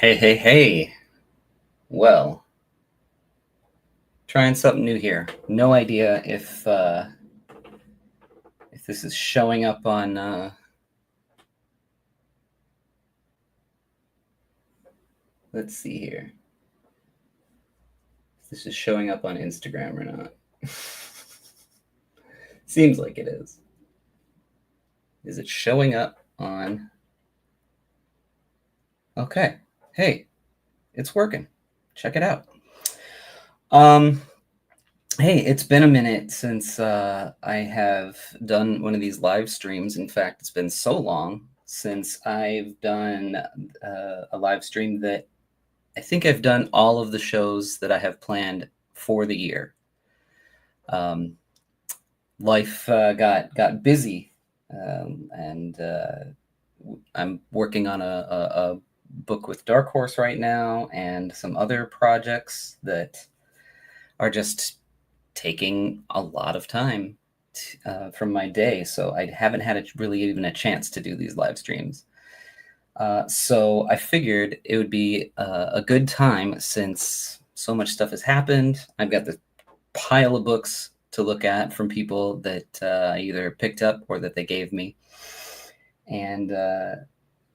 Hey, hey, hey. Well, trying something new here. No idea if this is showing up on let's see here. If this is showing up on Instagram or not. Seems like it is. Is it showing up on Okay. Hey, it's working. Check it out. Um Hey, it's been a minute since I have done one of these live streams. In fact, it's been so long since I've done a live stream that I think I've done all of the shows that I have planned for the year. Life got busy, and I'm working on a book with Dark Horse right now, and some other projects that are just taking a lot of time from my day. So I haven't had really even a chance to do these live streams. So I figured it would be a good time since so much stuff has happened. I've got the pile of books to look at from people that I either picked up or that they gave me, and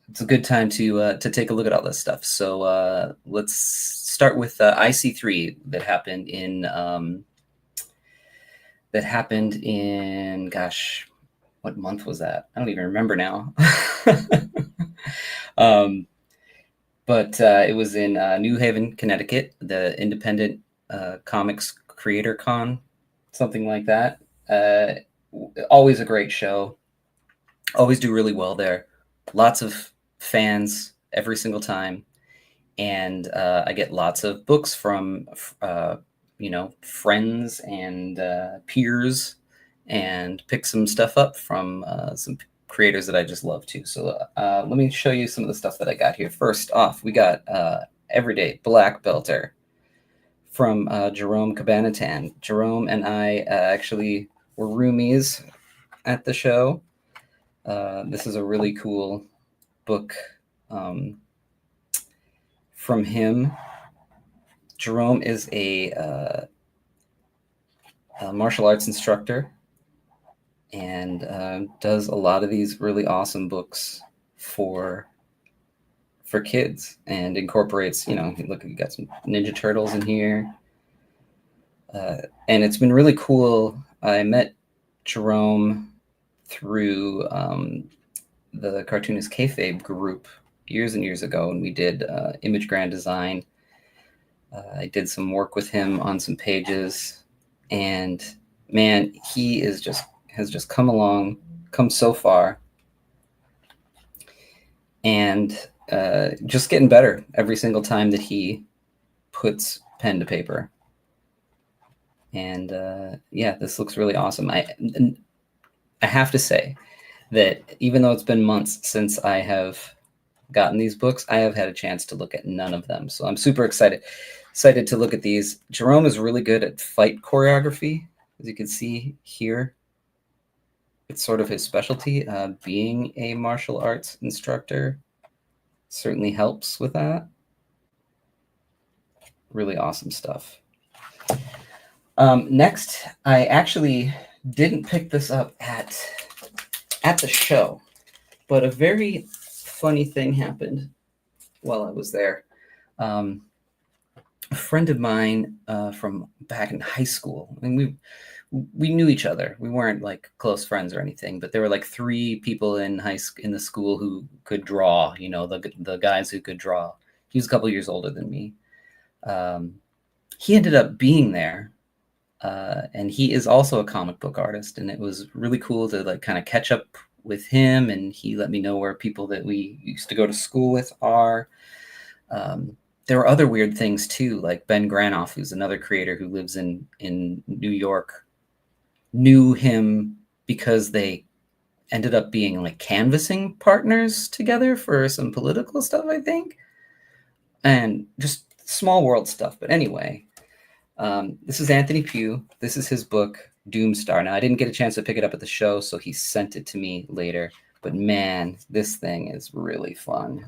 it's a good time to take a look at all this stuff. So let's start with IC3 that happened in gosh, what month was that? I don't even remember now. But it was in New Haven, Connecticut, the Independent Comics Creator Con, something like that. Always a great show. Always do really well there. Lots of fans every single time. And I get lots of books from, friends and peers, and pick some stuff up from some creators that I just love too. So let me show you some of the stuff that I got here. First off, we got Everyday Black Belter from Jerome Cabanatan. Jerome and I actually were roomies at the show. This is a really cool book from him. Jerome is a martial arts instructor and does a lot of these really awesome books for kids, and incorporates, look, you got some Ninja Turtles in here, and it's been really cool. I met Jerome through the Cartoonist Kayfabe group years and years ago, and we did image grand design. I did some work with him on some pages, and man, he has just come so far, and just getting better every single time that he puts pen to paper. And this looks really awesome. I have to say that even though it's been months since I have gotten these books, I have had a chance to look at none of them. So I'm super excited to look at these. Jerome is really good at fight choreography, as you can see here. It's sort of his specialty. Being a martial arts instructor certainly helps with that. Really awesome stuff. Next, I actually didn't pick this up at the show, but a very funny thing happened while I was there. A friend of mine from back in high school, and we knew each other. We weren't like close friends or anything, but there were like 3 people in the school who could draw. The guys who could draw. He was a couple years older than me. He ended up being there, and he is also a comic book artist, and it was really cool to like kind of catch up with him, and he let me know where people that we used to go to school with are. There were other weird things too, like Ben Granoff, who's another creator who lives in New York, knew him because they ended up being like canvassing partners together for some political stuff, I think, and just small world stuff. But anyway, this is Anthony Pugh. This is his book, Doomstar. Now, I didn't get a chance to pick it up at the show, so he sent it to me later. But man, this thing is really fun.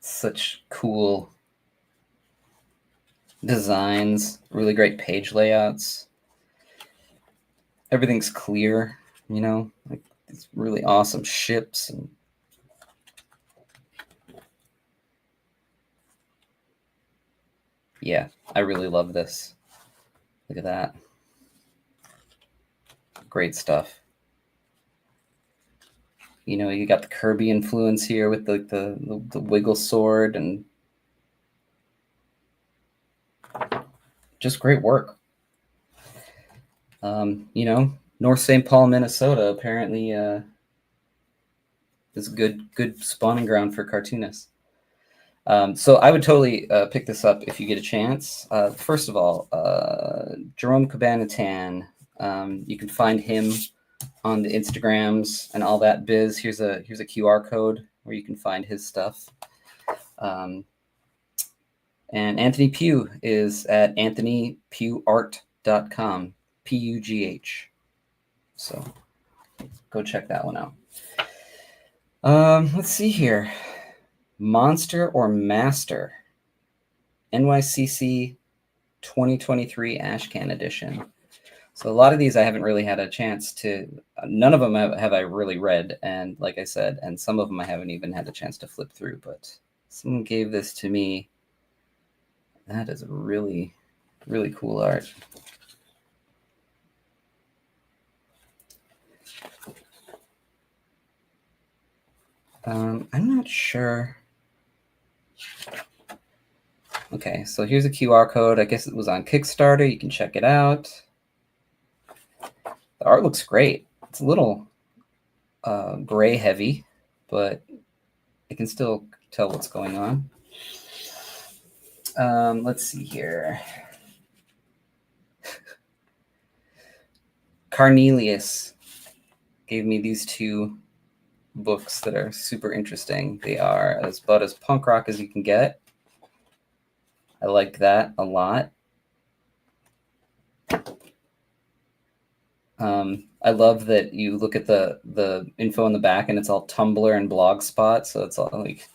Such cool designs, really great page layouts. Everything's clear, like these really awesome ships and yeah, I really love this. Look at that. Great stuff. You got the Kirby influence here with the wiggle sword and just great work. North St. Paul, Minnesota apparently is a good spawning ground for cartoonists. So I would totally pick this up if you get a chance. First of all, Jerome Cabanatan, you can find him on the Instagrams and all that biz. Here's a QR code where you can find his stuff. And Anthony Pugh is at anthonypughart.com, Pugh. So go check that one out. Let's see here. Monster or Master, NYCC 2023 Ashcan edition. So a lot of these I haven't really had a chance to, none of them have I really read. And like I said, and some of them I haven't even had a chance to flip through, but someone gave this to me. That is really, really cool art. I'm not sure. Okay, so here's a QR code. I guess it was on Kickstarter. You can check it out. The art looks great. It's a little gray heavy, but I can still tell what's going on. Let's see here. Carnelius gave me these two books that are super interesting. They are about as punk rock as you can get. I like that a lot. I love that you look at the info in the back and it's all Tumblr and Blogspot. So it's all like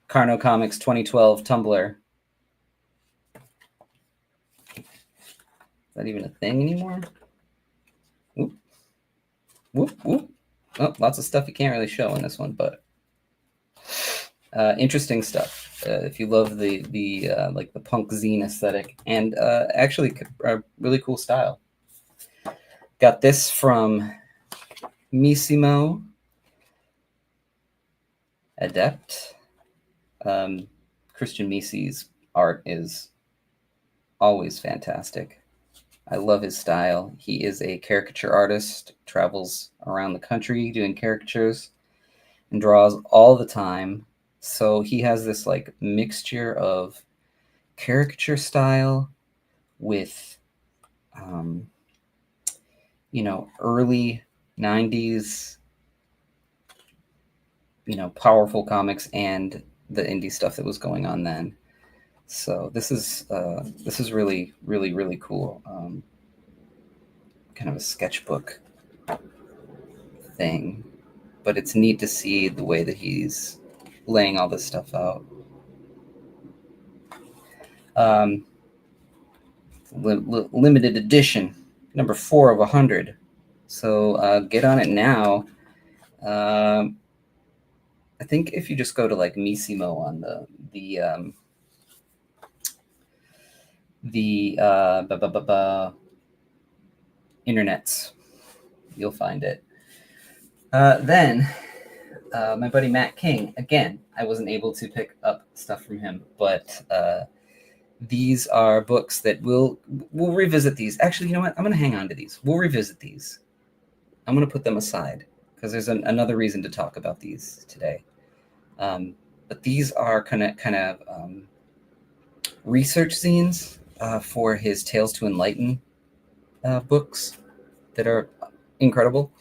Carno Comics 2012 Tumblr. Is that even a thing anymore? Whoop. Whoop, whoop. Oh, lots of stuff you can't really show in this one, but interesting stuff. If you love the like the punk zine aesthetic and actually a really cool style. Got this from Missimo Adept. Christian Misi's art is always fantastic. I love his style. He is a caricature artist, travels around the country doing caricatures and draws all the time. So he has this like mixture of caricature style with, early 90s, powerful comics and the indie stuff that was going on then. So this is really, really, really cool. Kind of a sketchbook thing, but it's neat to see the way that he's laying all this stuff out. Limited edition, number 4 of 100. So get on it now. I think if you just go to like Missimo on the internets, you'll find it. Then my buddy Matt King, again, I wasn't able to pick up stuff from him, but these are books that we'll revisit these. Actually, you know what? I'm going to hang on to these. We'll revisit these. I'm going to put them aside because there's another reason to talk about these today. But these are kind of research zines for his Tales to Enlighten books that are incredible.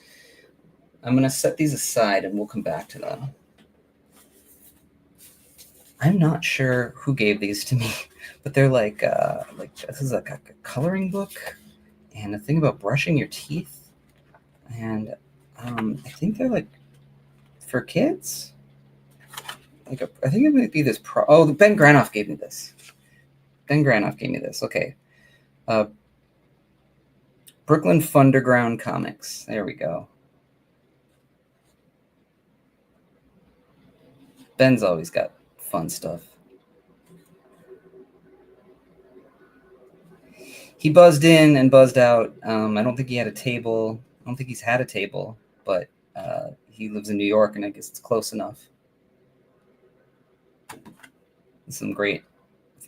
I'm going to set these aside and we'll come back to them. I'm not sure who gave these to me, but they're like this is like a coloring book and a thing about brushing your teeth. And I think they're like for kids. Like I think it might be this. Ben Granoff gave me this. Okay. Brooklyn Funderground Comics. There we go. Ben's always got fun stuff. He buzzed in and buzzed out. I don't think he had a table. I don't think he's had a table, but he lives in New York, and I guess it's close enough. Some great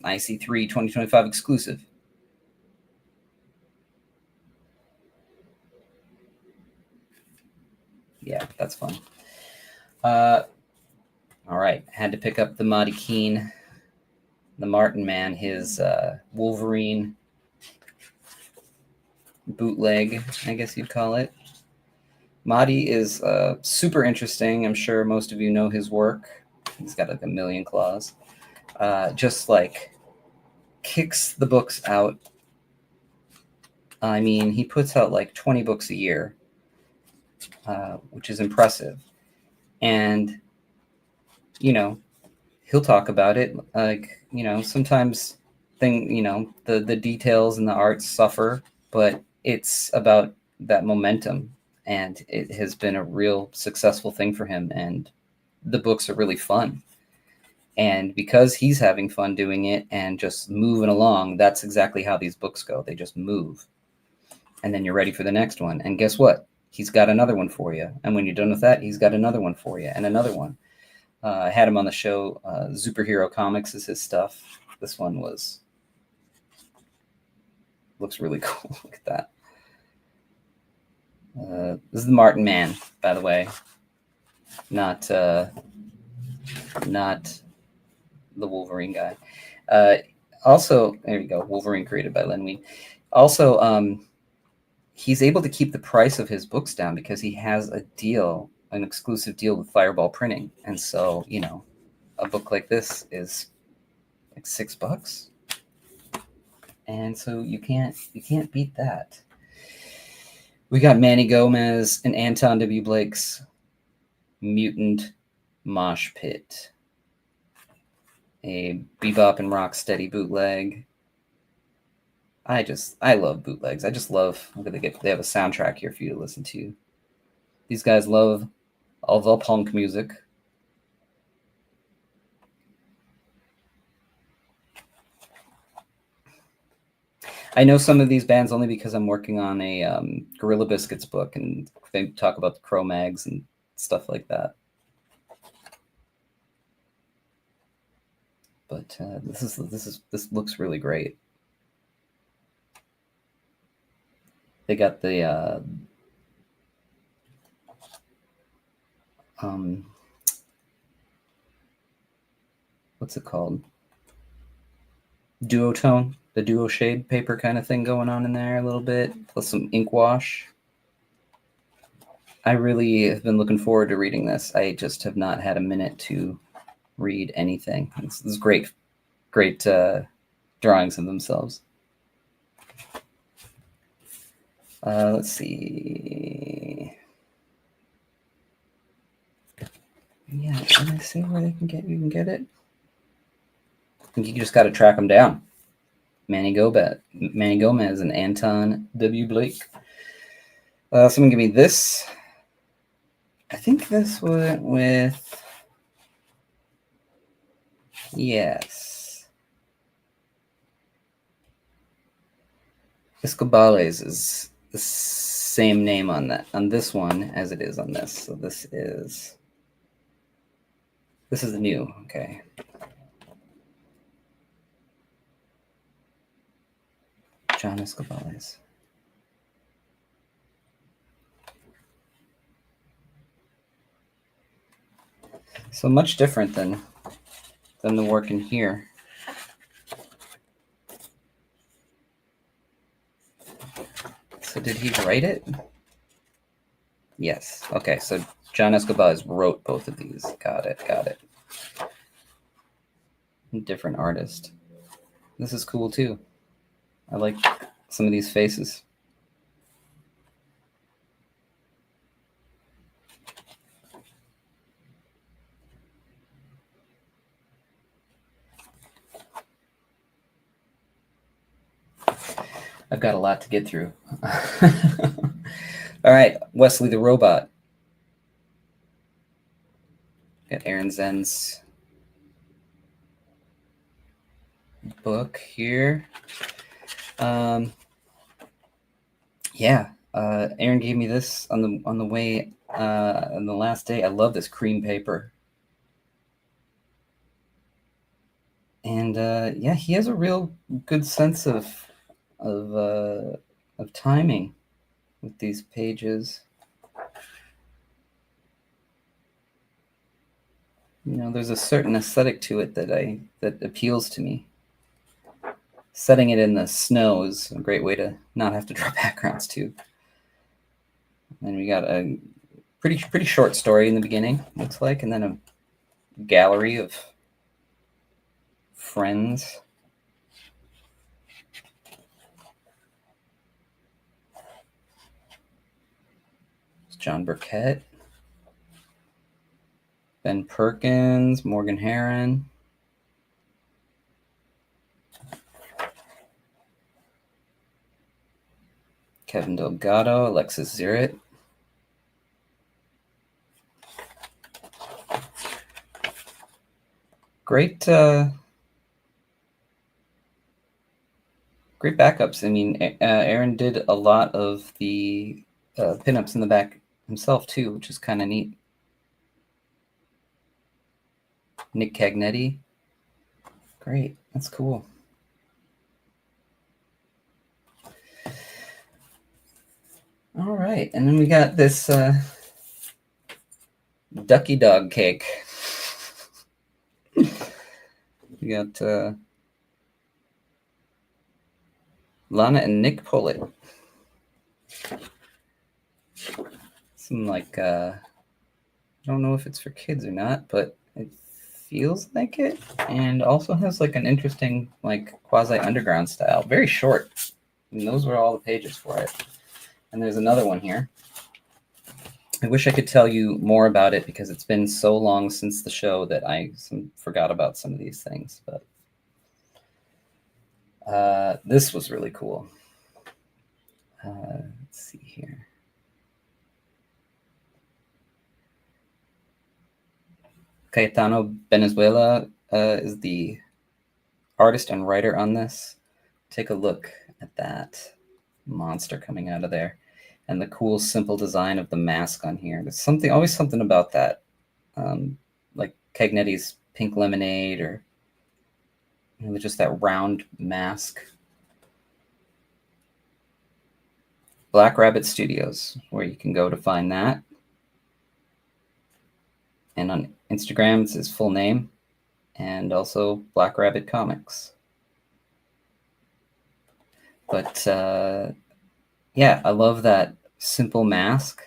IC3 2025 exclusive. Yeah, that's fun. All right, had to pick up the Marty Keene, the Martin Man, his Wolverine bootleg, I guess you'd call it. Marty is super interesting. I'm sure most of you know his work. He's got like a million claws. Just like kicks the books out. I mean, he puts out like 20 books a year, which is impressive. And, you know, he'll talk about it. Like, you know, sometimes the details and the art suffer, but it's about that momentum. And it has been a real successful thing for him. And the books are really fun. And because he's having fun doing it and just moving along, that's exactly how these books go. They just move. And then you're ready for the next one. And guess what? He's got another one for you. And when you're done with that, he's got another one for you and another one. I had him on the show. Superhero Comics is his stuff. This one looks really cool. Look at that. This is the Martin Man, by the way. Not the Wolverine guy. Also, there you go. Wolverine created by Len Wein. Also, he's able to keep the price of his books down because he has an exclusive deal with Fireball Printing. And so, you know, a book like this is like $6. And so you can't beat that. We got Manny Gomez and Anton W. Blake's Mutant Mosh Pit. A Bebop and Rocksteady bootleg. I love bootlegs. I just love they have a soundtrack here for you to listen to. These guys love all the punk music. I know some of these bands only because I'm working on a Gorilla Biscuits book, and they talk about the Cro-Mags and stuff like that. But this looks really great. They got the what's it called? Duotone, the duo shade paper kind of thing going on in there a little bit, plus some ink wash. I really have been looking forward to reading this. I just have not had a minute to read anything. This is great drawings of themselves. Let's see. Yeah, can I say where you can get it? I think you just got to track them down. Manny Gomez and Anton W. Blake. Someone give me this. I think this went with... Yes. Escobales is the same name on this one as it is on this. So this is the new. Okay. John Escobales. So much different than the work in here. So did he write it? Yes. Okay, so John Escobales wrote both of these. Got it. Different artist. This is cool too. I like some of these faces. I've got a lot to get through. All right, Wesley the Robot. Got Aaron Zen's book here. Yeah, Aaron gave me this on the way on the last day. I love this cream paper. And yeah, he has a real good sense of timing with these pages. You know, there's a certain aesthetic to it that appeals to me. Setting it in the snow is a great way to not have to draw backgrounds too. And we got a pretty short story in the beginning, looks like, and then a gallery of friends. It's John Burkett, Ben Perkins, Morgan Herron. Kevin Delgado, Alexis Zirrit. Great backups. I mean, Aaron did a lot of the pinups in the back himself too, which is kind of neat. Nick Cagnetti. Great, that's cool. All right, and then we got this ducky dog cake. We got Lana and Nick Pollitt. Some like I don't know if it's for kids or not, but it feels like it, and also has like an interesting like quasi underground style. Very short. And those were all the pages for it. And there's another one here. I wish I could tell you more about it because it's been so long since the show that I forgot about some of these things. But this was really cool. Let's see here. Cayetano Venezuela is the artist and writer on this. Take a look at that monster coming out of there. And the cool, simple design of the mask on here. There's always something about that. Like Cagnetti's Pink Lemonade, or just that round mask. Black Rabbit Studios, where you can go to find that. And on Instagram, it's his full name. And also Black Rabbit Comics. But yeah, I love that simple mask.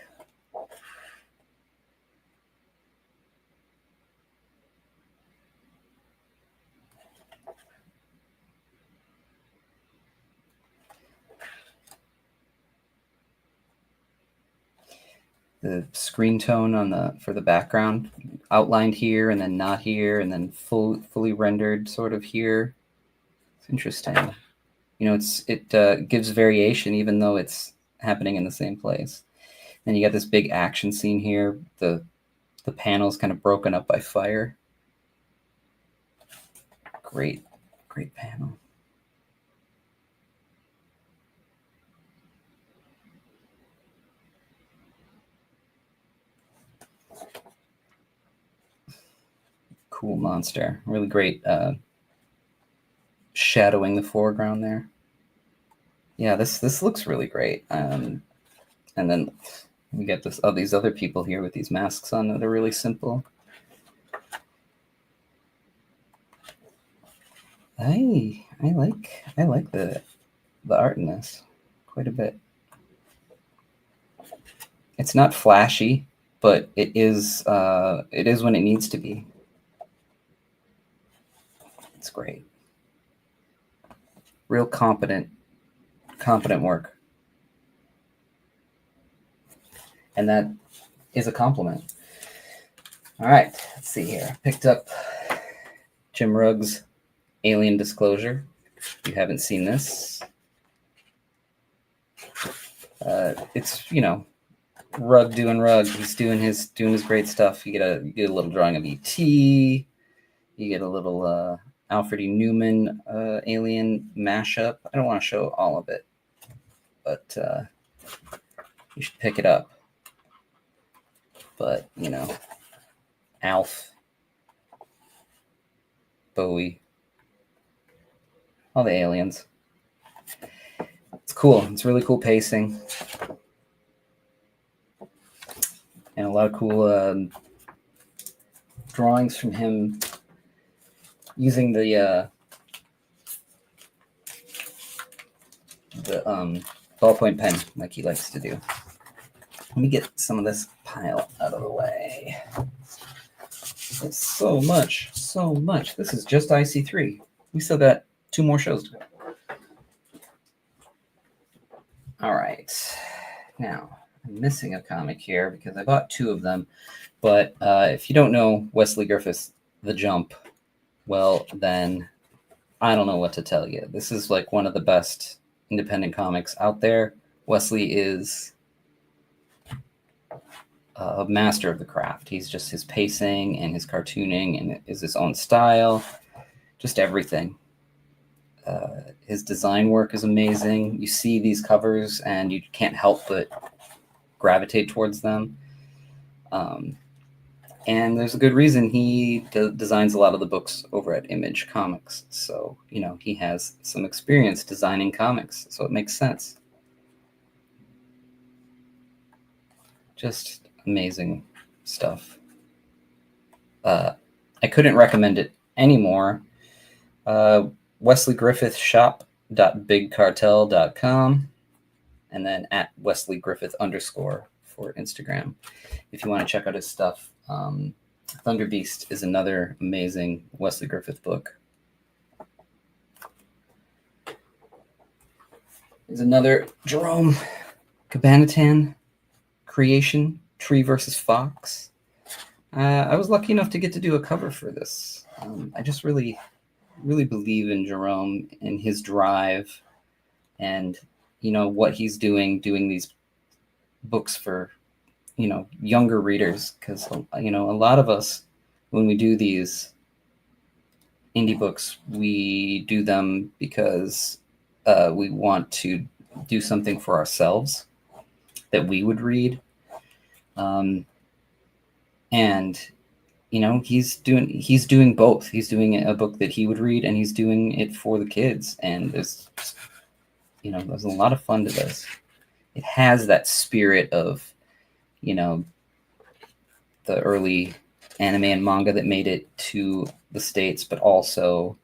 The screen tone for the background outlined here and then not here and then fully rendered sort of here. It's interesting. It gives variation even though it's happening in the same place. Then you got this big action scene here. The panel's kind of broken up by fire. Great panel. Cool monster. Really great shadowing the foreground there. Yeah, this looks really great. And then we get these other people here with these masks on that are really simple. I like the art in this quite a bit. It's not flashy, but it is when it needs to be. It's great. Real competent work. And that is a compliment. All right, let's see here. I picked up Jim Rugg's Alien Disclosure. If you haven't seen this, It's, you know, Rug doing Rug. He's doing his great stuff. You get a little drawing of E.T. You get a little Alfred E. Newman alien mashup. I don't want to show all of it, but you should pick it up. But, you know, Alf, Bowie, all the aliens. It's cool. It's really cool pacing. And a lot of cool drawings from him using the ballpoint pen like he likes to do. Let me get some of this pile out of the way. It's so much, so much. This is just IC3. We still got 2 more shows to go. All right. Now, I'm missing a comic here because I bought 2 of them. But if you don't know Wesley Griffith's The Jump, well, then I don't know what to tell you. This is like one of the best independent comics out there. Wesley is a master of the craft. He's just his pacing and his cartooning and is his own style, just everything. His design work is amazing. You see these covers and you can't help but gravitate towards them. And there's a good reason he designs a lot of the books over at Image Comics. So, you know, he has some experience designing comics, so it makes sense. Just amazing stuff. I couldn't recommend it anymore. WesleyGriffithShop.BigCartel.com, and then at @WesleyGriffith_ for Instagram if you want to check out his stuff. Thunder Beast is another amazing Wesley Griffith book. There's another Jerome Cabanatan creation, Tree versus Fox. I was lucky enough to get to do a cover for this. I just really believe in Jerome and his drive and, you know, what he's doing these books for, you know, younger readers. Because, you know, a lot of us, when we do these indie books, we do them because we want to do something for ourselves that we would read. And, you know, he's doing both. He's doing a book that he would read, and he's doing it for the kids. And there's a lot of fun to this. It has that spirit of, you know, the early anime and manga that made it to the States, but also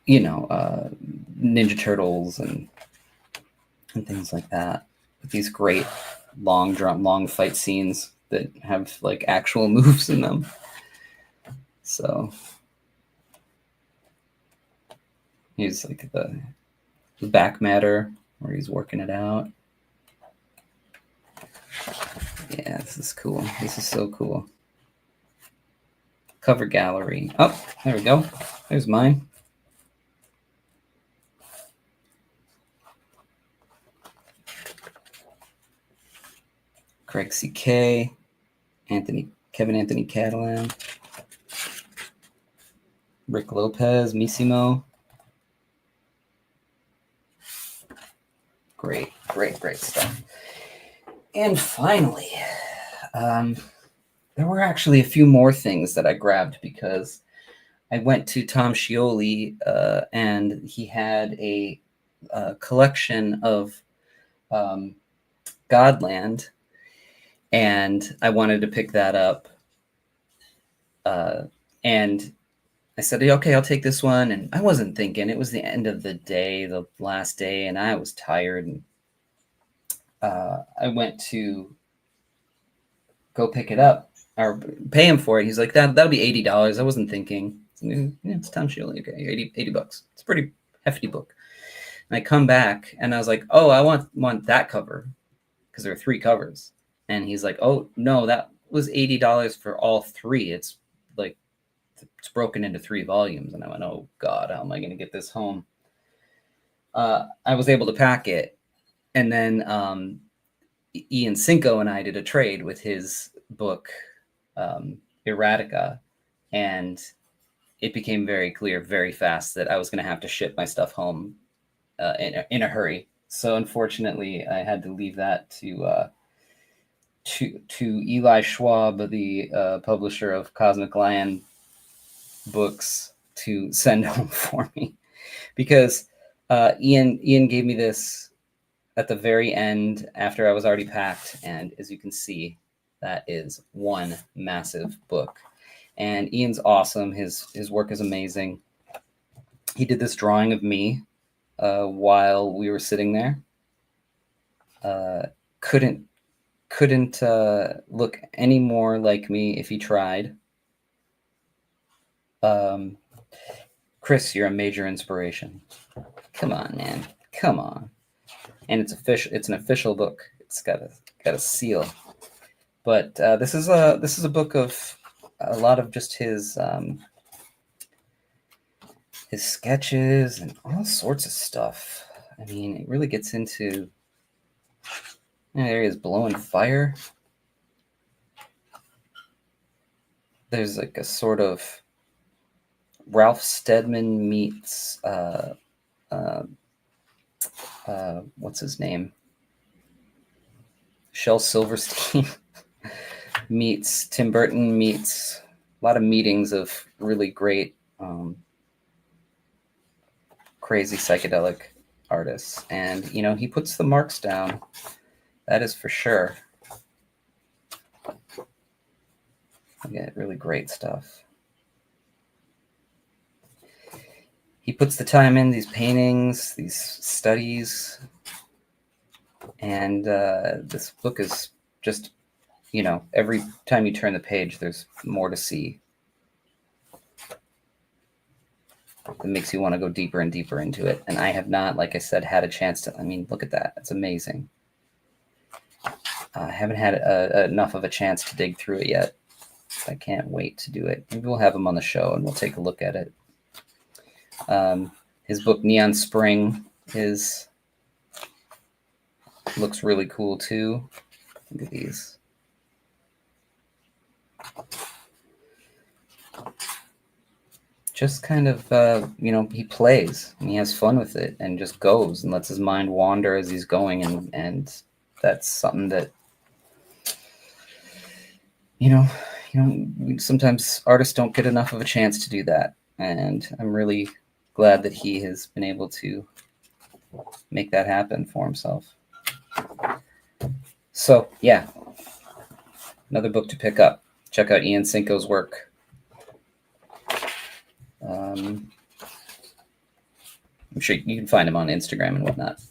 Ninja Turtles and things like that, with these great long fight scenes that have like actual moves in them. So he's like the back matter where he's working it out. Yeah, this is cool. This is so cool. Cover gallery. Oh, there we go. There's mine. Craig C.K., Kevin Anthony Catalan, Rick Lopez, Missimo. Great stuff. And finally, there were actually a few more things that I grabbed because I went to Tom Scioli and he had a collection of Godland, and I wanted to pick that up. And I said, okay, I'll take this one. And I wasn't thinking. It was the end of the day, the last day, and I was tired. And I went to go pick it up or pay him for it. He's like, that'll be $80. I wasn't thinking. Yeah, it's Tom Scioli. Okay, $80. It's a pretty hefty book. And I come back and I was like, oh, I want that cover because there are 3 covers. And he's like, oh no, that was $80 for all 3. It's like it's broken into 3 volumes. And I went, oh God, how am I going to get this home? I was able to pack it. And then Ian Cinco and I did a trade with his book, Erotica. And it became very clear very fast that I was going to have to ship my stuff home in a hurry. So unfortunately, I had to leave that to Eli Schwab, the publisher of Cosmic Lion books, to send home for me, because Ian gave me this at the very end after I was already packed, and as you can see, that is one massive book. And Ian's awesome. His work is amazing. He did this drawing of me while we were sitting there. Couldn't look any more like me if he tried. Chris, you're a major inspiration. Come on, man. Come on. And it's official. It's an official book. It's got a seal. But this is a book of a lot of just his sketches and all sorts of stuff. I mean, it really gets into. There he is blowing fire. There's like a sort of Ralph Steadman meets what's his name? Shel Silverstein meets Tim Burton, meets a lot of meetings of really great, crazy psychedelic artists. And, he puts the marks down. That is for sure. I get really great stuff. He puts the time in these paintings, these studies, and this book is just, every time you turn the page, there's more to see. It makes you want to go deeper and deeper into it. And I have not, like I said, had a chance to. I mean, look at that. It's amazing. I haven't had enough of a chance to dig through it yet. I can't wait to do it. Maybe we'll have him on the show and we'll take a look at it. His book Neon Spring looks really cool too. Look at these. Just kind of, he plays and he has fun with it and just goes and lets his mind wander as he's going. And that's something that, sometimes artists don't get enough of a chance to do that. And I'm really glad that he has been able to make that happen for himself. So, yeah, another book to pick up. Check out Ian Cinco's work. I'm sure you can find him on Instagram and whatnot.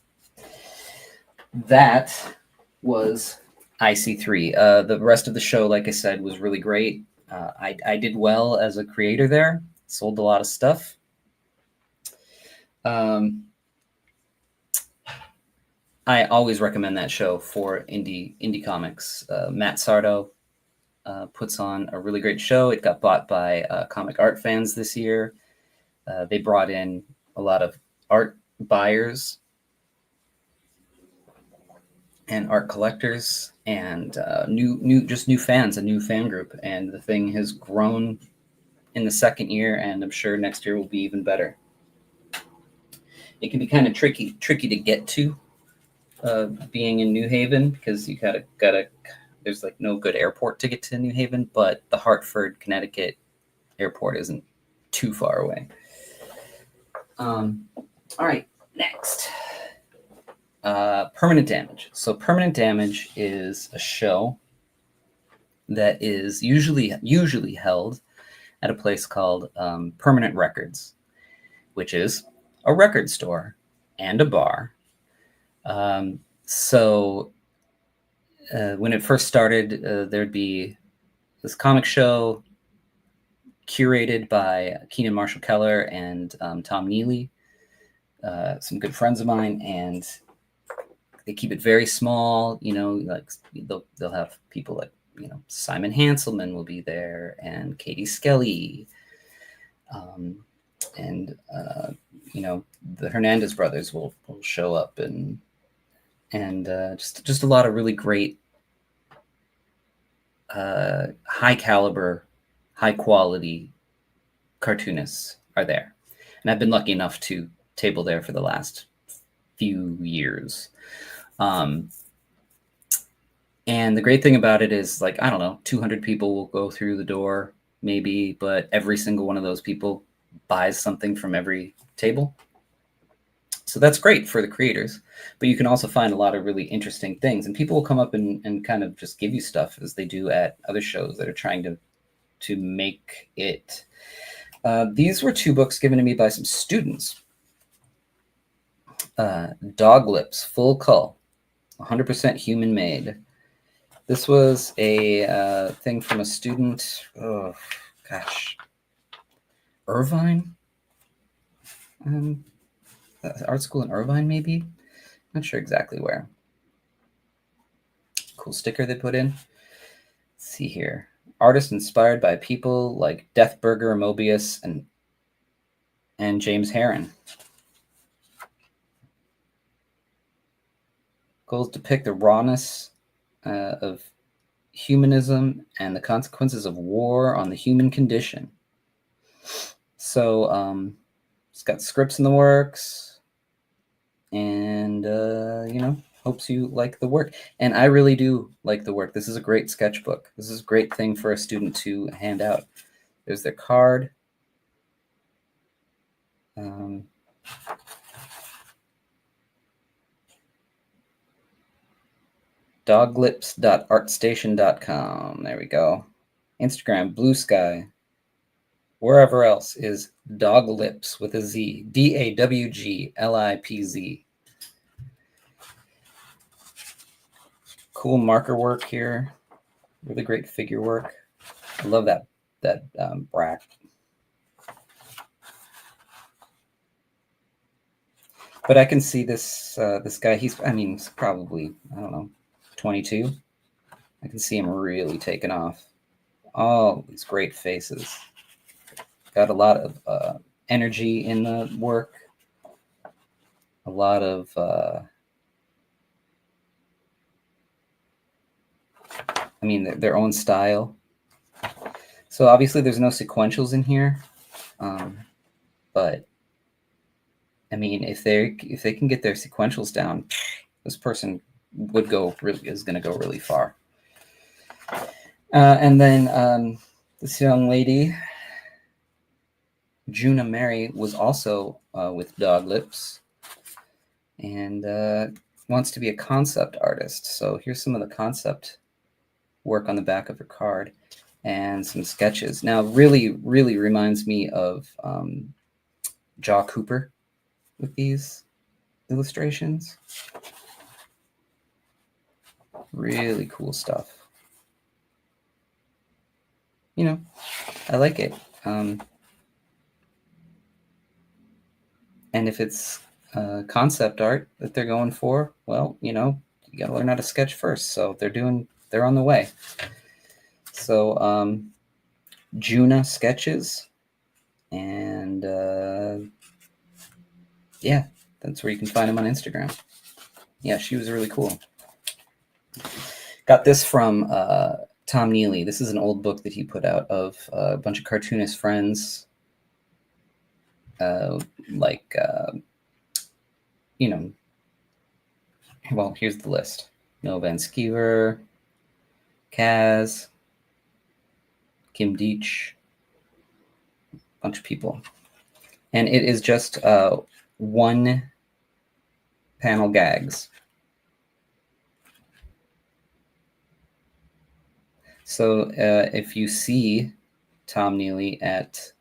That was IC3. The rest of the show, like I said, was really great. I did well as a creator there. Sold a lot of stuff. I always recommend that show for indie comics. Matt Sardo puts on a really great show. It got bought by Comic Art Fans this year. They brought in a lot of art buyers and art collectors and new fans, a new fan group. And the thing has grown in the second year, and I'm sure next year will be even better. It can be kind of tricky to get to, being in New Haven, because you gotta there's like no good airport to get to New Haven, but the Hartford, Connecticut airport isn't too far away. All right, next. Permanent Damage. So Permanent Damage is a show that is usually held at a place called Permanent Records, which is a record store and a bar. So when it first started, there'd be this comic show curated by Keenan Marshall Keller and Tom Neely, some good friends of mine, and they keep it very small. Like they'll have people like Simon Hanselman will be there, and Katie Skelly, And the Hernandez brothers will show up, and just a lot of really great, high caliber, high quality cartoonists are there. And I've been lucky enough to table there for the last few years. And the great thing about it is, like, I don't know, 200 people will go through the door maybe, but every single one of those people buys something from every table. So that's great for the creators, but you can also find a lot of really interesting things, and people will come up and kind of just give you stuff as they do at other shows that are trying to make it. These were 2 books given to me by some students. Dog Lips, Full Cull, 100% human made. This was a thing from a student. Oh, gosh. Irvine? Art school in Irvine, maybe? Not sure exactly where. Cool sticker they put in. Let's see here. Artist inspired by people like Deathburger, Mobius, and James Herron. Goals depict the rawness of humanism and the consequences of war on the human condition. So it's got scripts in the works, and hopes you like the work. And I really do like the work. This is a great sketchbook. This is a great thing for a student to hand out. There's their card. Doglips.artstation.com. There we go. Instagram, Blue Sky. Wherever else is Doglips with a Z. DAWGLIPZ. Cool marker work here. Really great figure work. I love that brack. But I can see this guy. He's probably, I don't know, 22. I can see him really taking off. All these great faces. Got a lot of energy in the work. A lot of their own style. So obviously there's no sequentials in here, but if they can get their sequentials down, this person is going to go really far. And then this young lady, Juna Mary, was also with Dog Lips, and wants to be a concept artist. So here's some of the concept work on the back of her card and some sketches. Now, really, really reminds me of Jaw Cooper with these illustrations. Really cool stuff. I like it. And if it's concept art that they're going for, well, you got to learn how to sketch first. So they're on the way. So Juna Sketches, and that's where you can find them on Instagram. Yeah, she was really cool. Got this from Tom Neely. This is an old book that he put out of a bunch of cartoonist friends, well, here's the list. Noah Van Skeever, Kaz, Kim Deitch, a bunch of people. And it is just 1 panel gags. So if you see Tom Neely at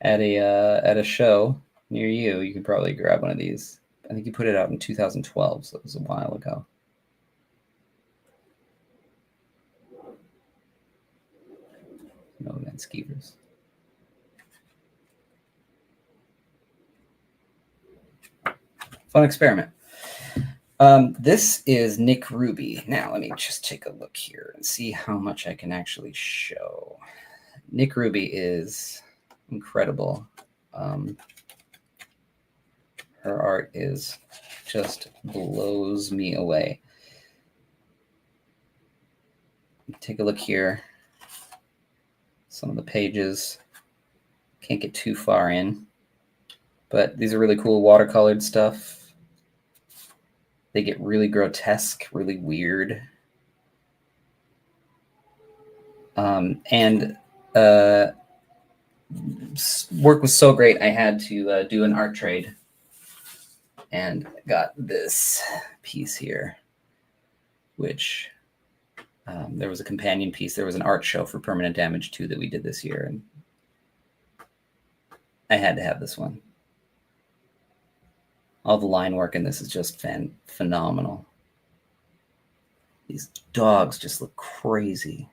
a show near you, you can probably grab one of these. I think he put it out in 2012, so it was a while ago. No Van Skeevers. Fun experiment. This is Nick Ruby. Now, let me just take a look here and see how much I can actually show. Nick Ruby is incredible. Her art is just blows me away. Take a look here. Some of the pages. Can't get too far in. But these are really cool watercolored stuff. They get really grotesque, really weird. And work was so great, I had to do an art trade and got this piece here, which there was a companion piece. There was an art show for Permanent Damage 2 that we did this year, and I had to have this one. All the line work in this is just phenomenal. These dogs just look crazy.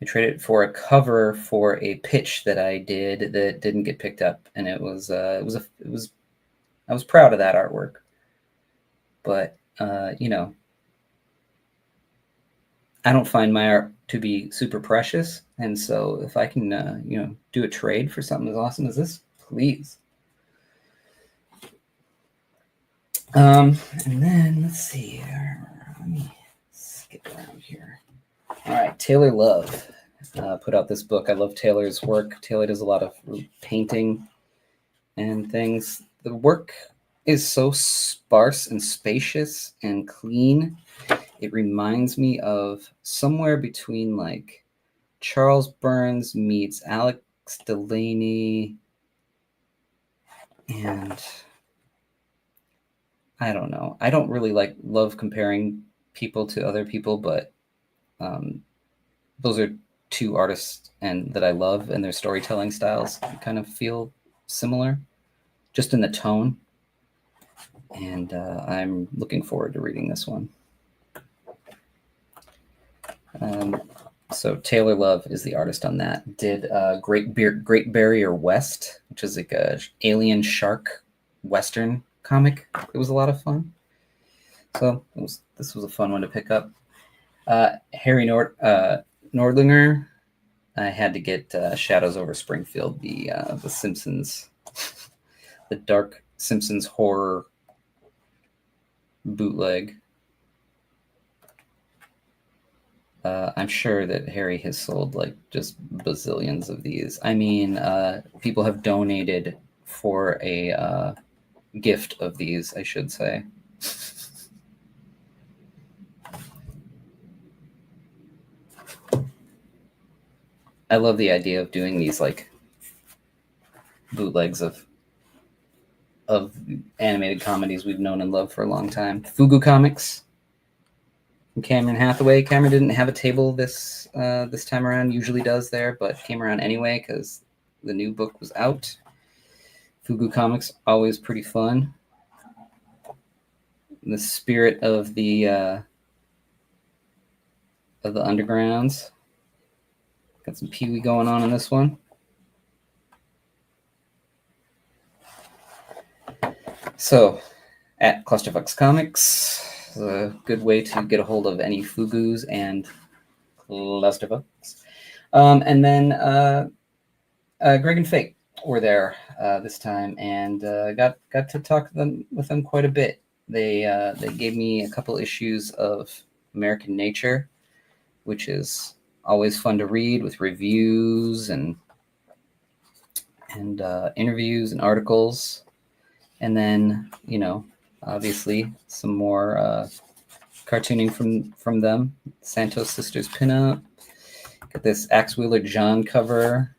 I traded for a cover for a pitch that I did that didn't get picked up, and I was proud of that artwork. But you know, I don't find my art to be super precious, and so if I can you know, do a trade for something as awesome as this, please. And then let's see here. Let me skip around here. All right, Taylor Love put out this book. I love Taylor's work. Taylor does a lot of painting and things. The work is so sparse and spacious and clean. It reminds me of somewhere between like Charles Burns meets Alex Delaney, and I don't know. I don't really love comparing people to other people, but those are two artists and that I love, and their storytelling styles kind of feel similar, just in the tone. And I'm looking forward to reading this one. So Taylor Love is the artist on that. Did Great Barrier West, which is like a alien shark western comic. It was a lot of fun. So this was a fun one to pick up. Harry Nordlinger. I had to get Shadows over Springfield, the Simpsons, the dark Simpsons horror bootleg. I'm sure that Harry has sold like just bazillions of these. I mean, people have donated for a gift of these, I should say. I love the idea of doing these like bootlegs of animated comedies we've known and loved for a long time. Fugu Comics from Cameron Hathaway. Cameron didn't have a table this time around. Usually does there, but came around anyway because the new book was out. Fugu Comics, always pretty fun. In the spirit of the undergrounds. Got some Pee-wee going on in this one. So, at Clusterfucks Comics is a good way to get a hold of any Fugus and Clusterfucks. And then Greg and Fake were there this time, and got to talk with them quite a bit. They gave me a couple issues of American Nature, which is always fun to read, with reviews and interviews and articles. And then, you know, obviously some more cartooning from them. Santos Sisters pinup. Got this Axe Wheeler John cover.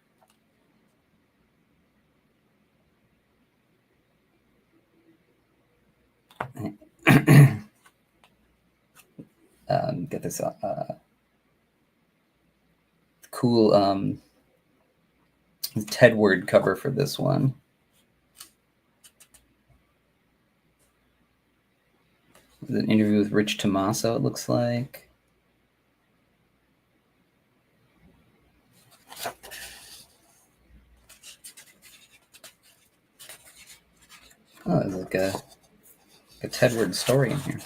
Get this cool Tedward cover for this one. An interview with Rich Tommaso, it looks like. like a Tedward story in here.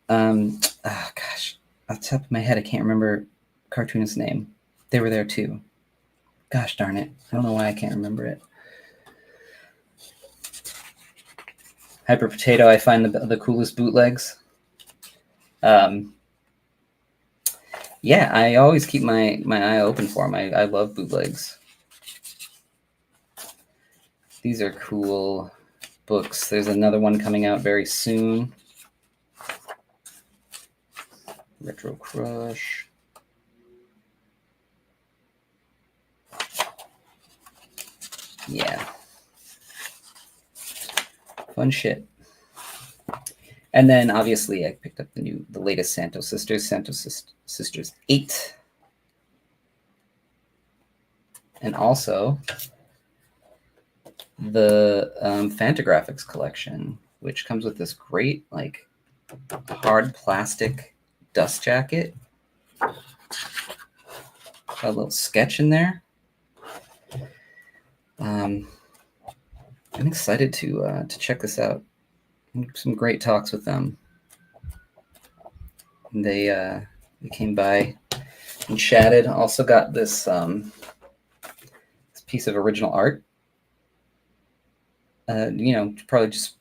Oh gosh, off the top of my head, I can't remember cartoonist's name. They were there too. Gosh darn it, I don't know why I can't remember it. Hyper Potato, I find the coolest bootlegs. Yeah, I always keep my eye open for them. I love bootlegs. These are cool books. There's another one coming out very soon. Retro Crush. Yeah. Fun shit. And then obviously I picked up the latest Santos Sisters 8. And also the Fantagraphics collection, which comes with this great like hard plastic dust jacket. Got a little sketch in there. I'm excited to check this out. Some great talks with them. They came by and chatted. Also got this this piece of original art. Probably just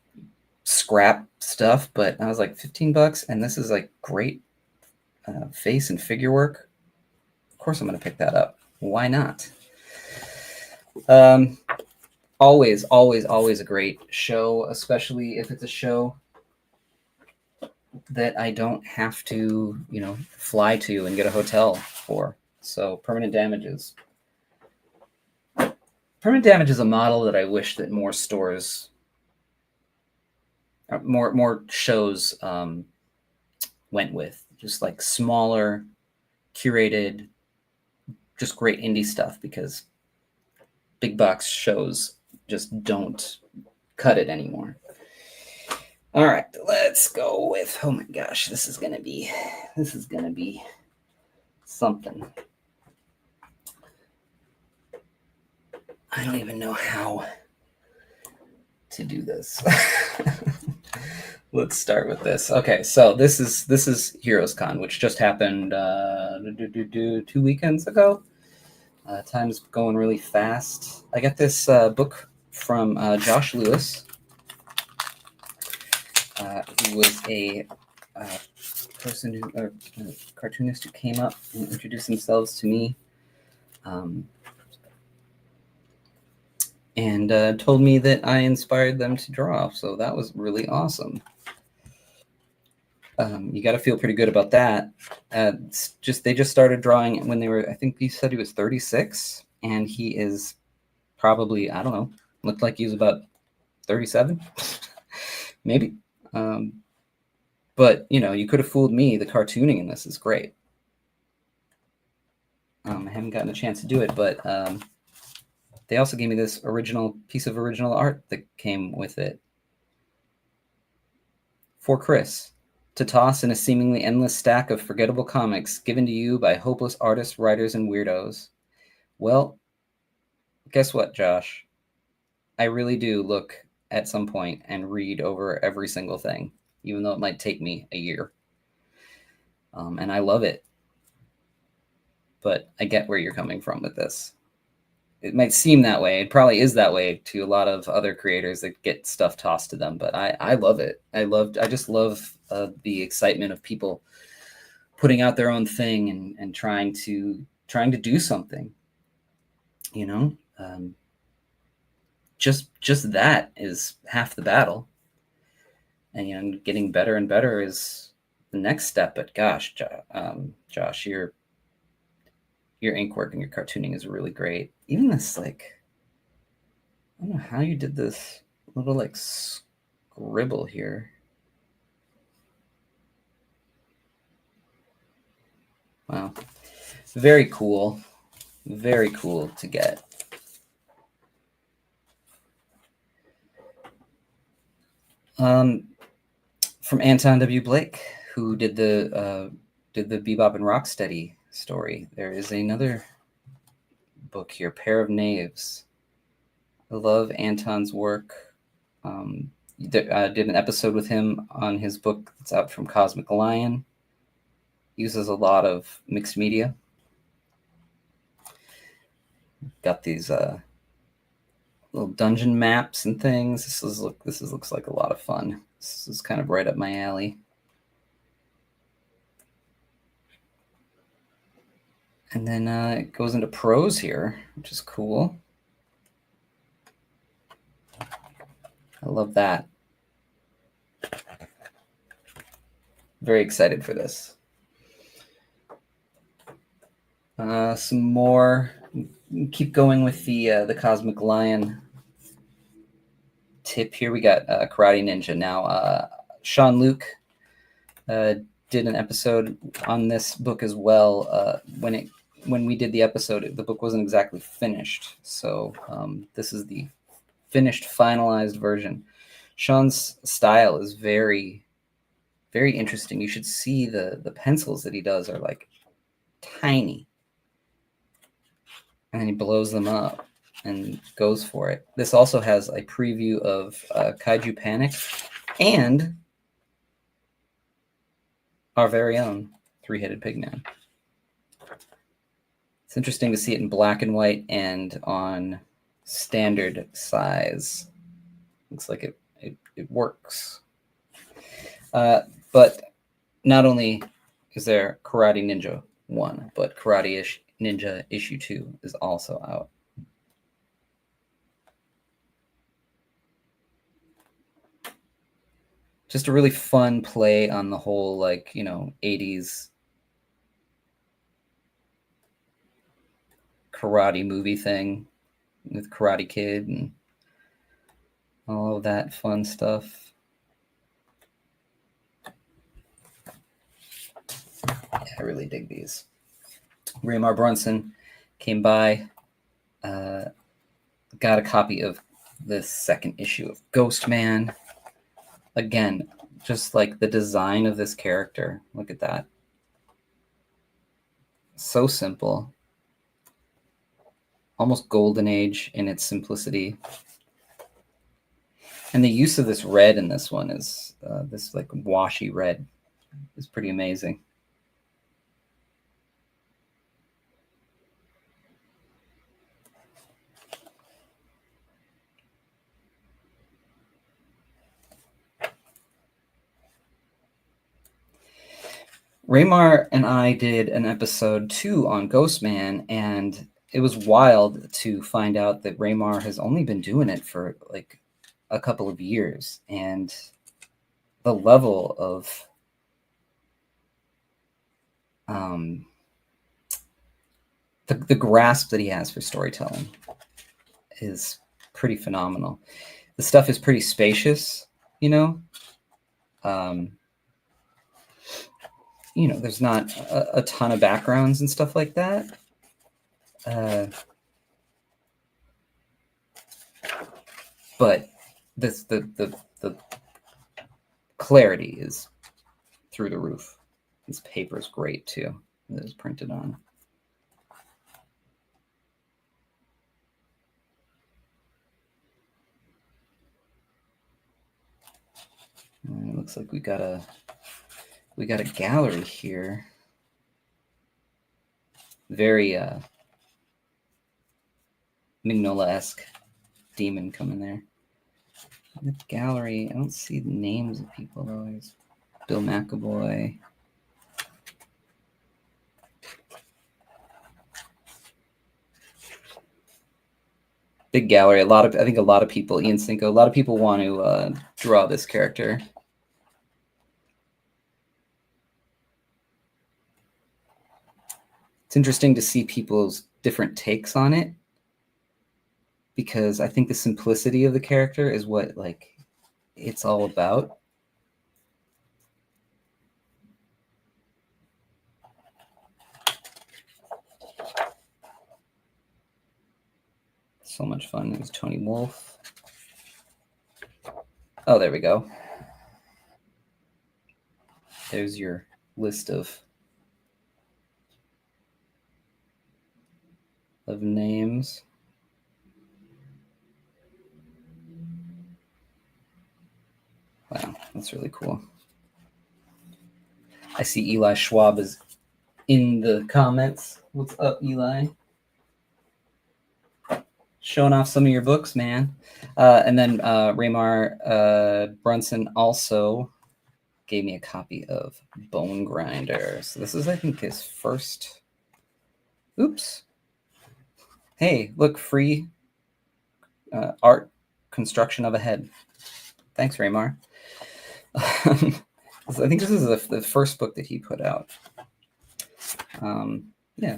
scrap stuff, but I was like $15, and this is like great face and figure work. Of course, I'm going to pick that up. Why not? Always a great show, especially if it's a show that I don't have to, fly to and get a hotel for. So Permanent Damage is a model that I wish that more stores, more shows went with. Just like smaller, curated, just great indie stuff, because big box shows just don't cut it anymore. All right, let's go with, oh my gosh, this is gonna be something. I don't even know how to do this. Let's start with this. Okay, so this is Heroes Con, which just happened 2 weekends ago. Time's going really fast. I got this book from Josh Lewis, who was a cartoonist who came up and introduced themselves to me, and told me that I inspired them to draw. So that was really awesome. You got to feel pretty good about that. They just started drawing when they were, I think he said he was 36, and he is probably, I don't know, looked like he was about 37, maybe. But you could have fooled me. The cartooning in this is great. I haven't gotten a chance to do it, but they also gave me this piece of original art that came with it for Chris, to toss in a seemingly endless stack of forgettable comics given to you by hopeless artists, writers, and weirdos. Well, guess what, Josh? I really do look at some point and read over every single thing, even though it might take me a year. And I love it. But I get where you're coming from with this. It might seem that way. It probably is that way to a lot of other creators that get stuff tossed to them. But I love it. I just love the excitement of people putting out their own thing and trying to do something. Just that is half the battle. And getting better and better is the next step. But gosh, Josh, your ink work and your cartooning is really great. Even this, like, I don't know how you did this little like scribble here. Wow. Very cool. Very cool to get. From Anton W. Blake, who did the Bebop and Rocksteady story. There is another book here, Pair of Knaves. I love Anton's work. Did an episode with him on his book that's out from Cosmic Lion. Uses a lot of mixed media. Got these little dungeon maps and things. This looks like a lot of fun. This is kind of right up my alley. And then it goes into prose here, which is cool. I love that. Very excited for this. Some more. Keep going with the Cosmic Lion tip here. We got Karate Ninja now. Sean Luke did an episode on this book as well. When we did the episode, the book wasn't exactly finished, so this is the finished, finalized version. Sean's style is very, very interesting. You should see the pencils that he does are like tiny, and then he blows them up and goes for it. This also has a preview of Kaiju Panic and our very own Three-Headed Pigman. It's interesting to see it in black and white and on standard size. Looks like it works. But not only is there Karate Ninja 1, but Karate Ninja Issue 2 is also out. Just a really fun play on the whole, 80s karate movie thing with Karate Kid and all of that fun stuff. Yeah, I really dig these. Raymar Brunson came by, got a copy of the second issue of Ghost Man. Again, just like the design of this character. Look at that. So simple. Almost golden age in its simplicity. And the use of this red in this one is this like washy red is pretty amazing. Raymar and I did an episode 2 on Ghost Man, and it was wild to find out that Raymar has only been doing it for like a couple of years, and the level of the grasp that he has for storytelling is pretty phenomenal. The stuff is pretty spacious, there's not a ton of backgrounds and stuff like that. But the clarity is through the roof. This paper is great too. That is printed on. And it looks like we got a gallery here. Very Mignola-esque demon coming there. The gallery, I don't see the names of people though. There's Bill McAvoy. Big gallery. I think a lot of people, Ian Cinco, a lot of people want to draw this character. It's interesting to see people's different takes on it, because I think the simplicity of the character is what it's all about. So much fun. It was Tony Wolf. Oh, there we go. There's your list of names. That's really cool. I see Eli Schwab is in the comments. What's up, Eli? Showing off some of your books, man. And then Raymar Brunson also gave me a copy of Bone Grinder. So this is, I think, his first. Oops. Hey, look, free art construction of a head. Thanks, Raymar. I think this is the first book that he put out. Yeah.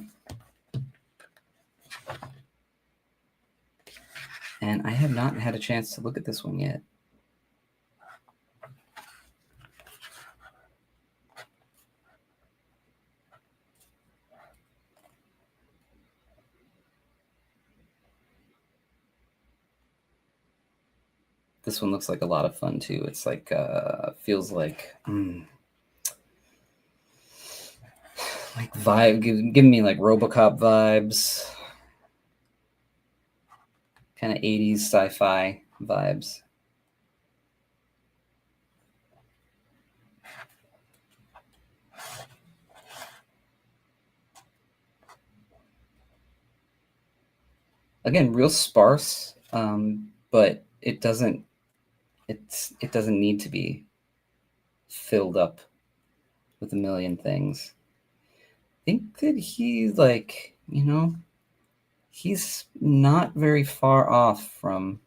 And I have not had a chance to look at this one yet. This one looks like a lot of fun too. It's like feels like vibe, giving me like RoboCop vibes, kind of 80s sci-fi vibes. Again, real sparse, but it doesn't need to be filled up with a million things. I think that he's like, he's not very far off from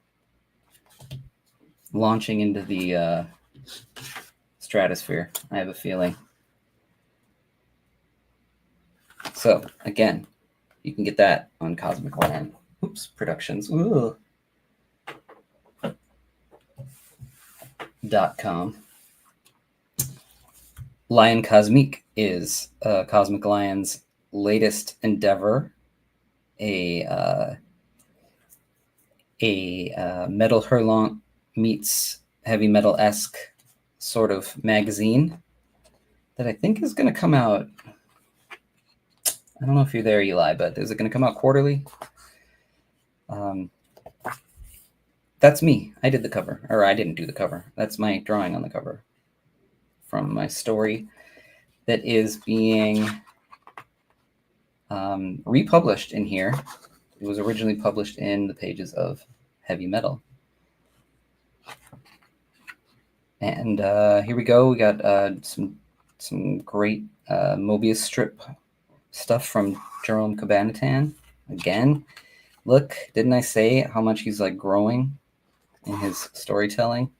launching into the stratosphere, I have a feeling. So again, you can get that on Cosmic Lion. Productions. .com. Lion Cosmique is Cosmic Lion's latest endeavor, a metal hurlant meets heavy metal-esque sort of magazine that I think is going to come out. I don't know if you're there, Eli, but is it going to come out quarterly? That's me. I did the cover, or I didn't do the cover. That's my drawing on the cover from my story that is being republished in here. It was originally published in the pages of Heavy Metal. And here we go. We got some great Mobius strip stuff from Jerome Cabanatan. Again, look, didn't I say how much he's like growing in his storytelling?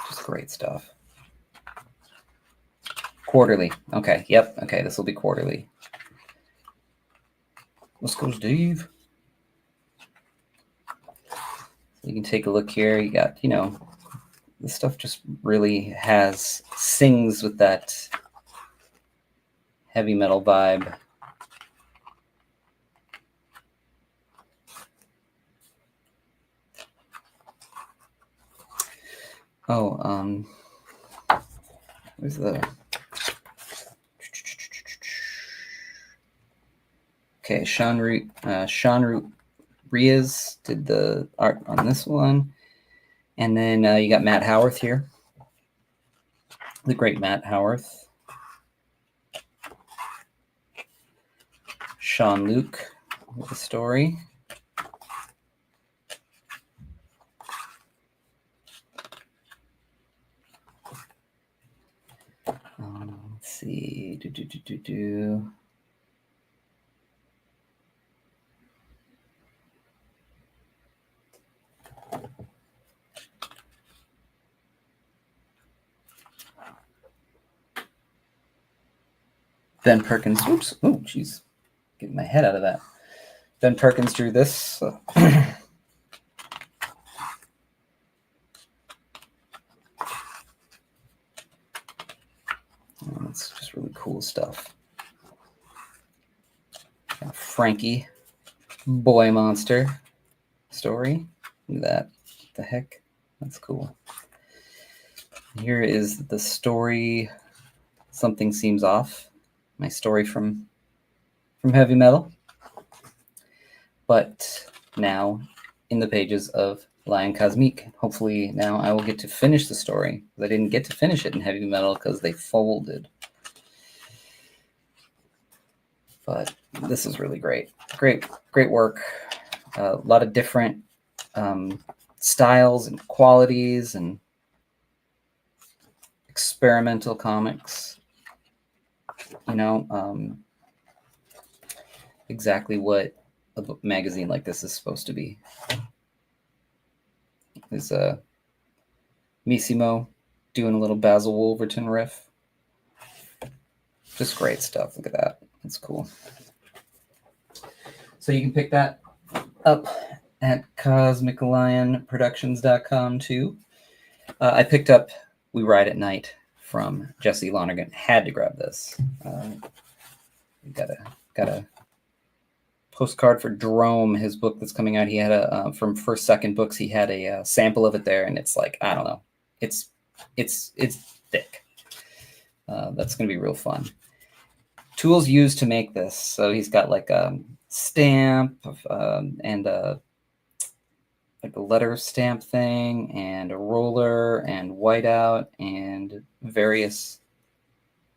Just great stuff. Quarterly. Okay. Yep. Okay. This will be quarterly. Let's go, Steve. You can take a look here. You got, this stuff just really sings with that heavy metal vibe. Oh, where's the... Okay, Sean Riaz did the art on this one. And then you got Matt Howarth here. The great Matt Howarth. Sean Luke with the story. Let's see. Ben Perkins. Oops. Oh, jeez. Getting my head out of that. Ben Perkins drew this. It's just really cool stuff. Frankie, Boy Monster story. Look at that. What the heck? That's cool. Here is the story. Something Seems Off. My story from Heavy Metal. But now in the pages of Lion Cosmique. Hopefully now I will get to finish the story. I didn't get to finish it in Heavy Metal because they folded. But this is really great. Great work. A lot of different styles and qualities and experimental comics. You know, exactly what a magazine like this is supposed to be. There's Missimo doing a little Basil Wolverton riff. Just great stuff. Look at that. That's cool. So you can pick that up at CosmicLionProductions.com too. I picked up We Ride at Night from Jesse Lonergan. Had to grab this. Got a postcard for Drome, his book that's coming out. He had a from First Second Books. He had a sample of it there, and it's like, I don't know, it's thick. That's gonna be real fun. Tools used to make this. So he's got like a stamp and like a letter stamp thing and a roller and whiteout and various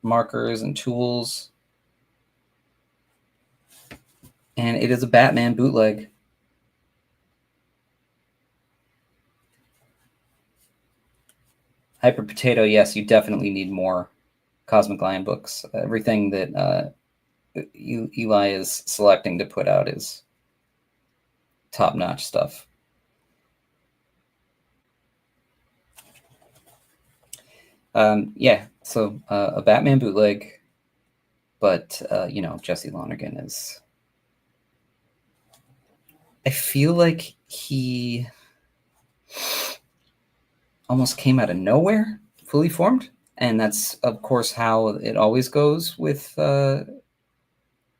markers and tools. And it is a Batman bootleg. Hyper Potato, yes, you definitely need more Cosmic Lion books. Everything that Eli is selecting to put out is top-notch stuff. Yeah, so a Batman bootleg, but you know, Jesse Lonergan is. I feel like he almost came out of nowhere, fully formed, and that's of course how it always goes with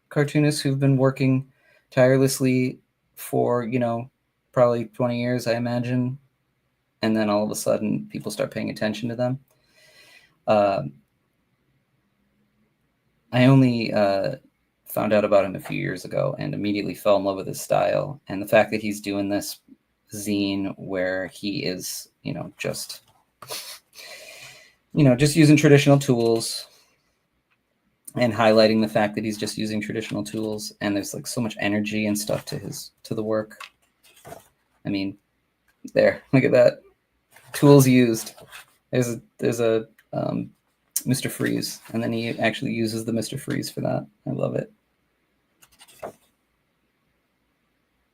cartoonists who've been working tirelessly for, you know, probably 20 years, I imagine, and then all of a sudden people start paying attention to them. I only found out about him a few years ago and immediately fell in love with his style. And the fact that he's doing this zine where he is, you know, just using traditional tools and highlighting the fact that he's just using traditional tools, and there's like so much energy and stuff to the work. I mean, there, look at that. Tools used. There's a Mr. Freeze, and then he actually uses the Mr. Freeze for that. I love it.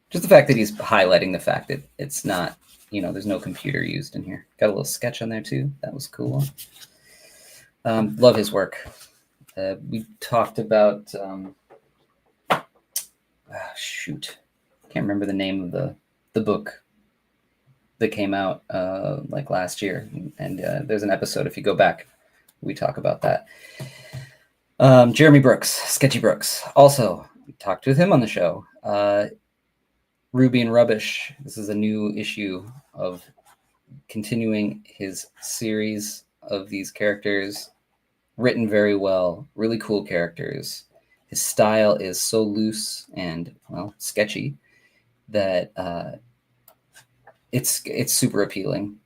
Just the fact that he's highlighting the fact that it's not, you know, there's no computer used in here. Got a little sketch on there too. That was cool. Love his work. We talked about, shoot, can't remember the name of the book that came out like last year. And there's an episode, if you go back, we talk about that. Jeremy Brooks, Sketchy Brooks. Also, talked with him on the show. Ruby and Rubbish. This is a new issue of continuing his series of these characters, written very well, really cool characters. His style is so loose and, well, sketchy that it's super appealing.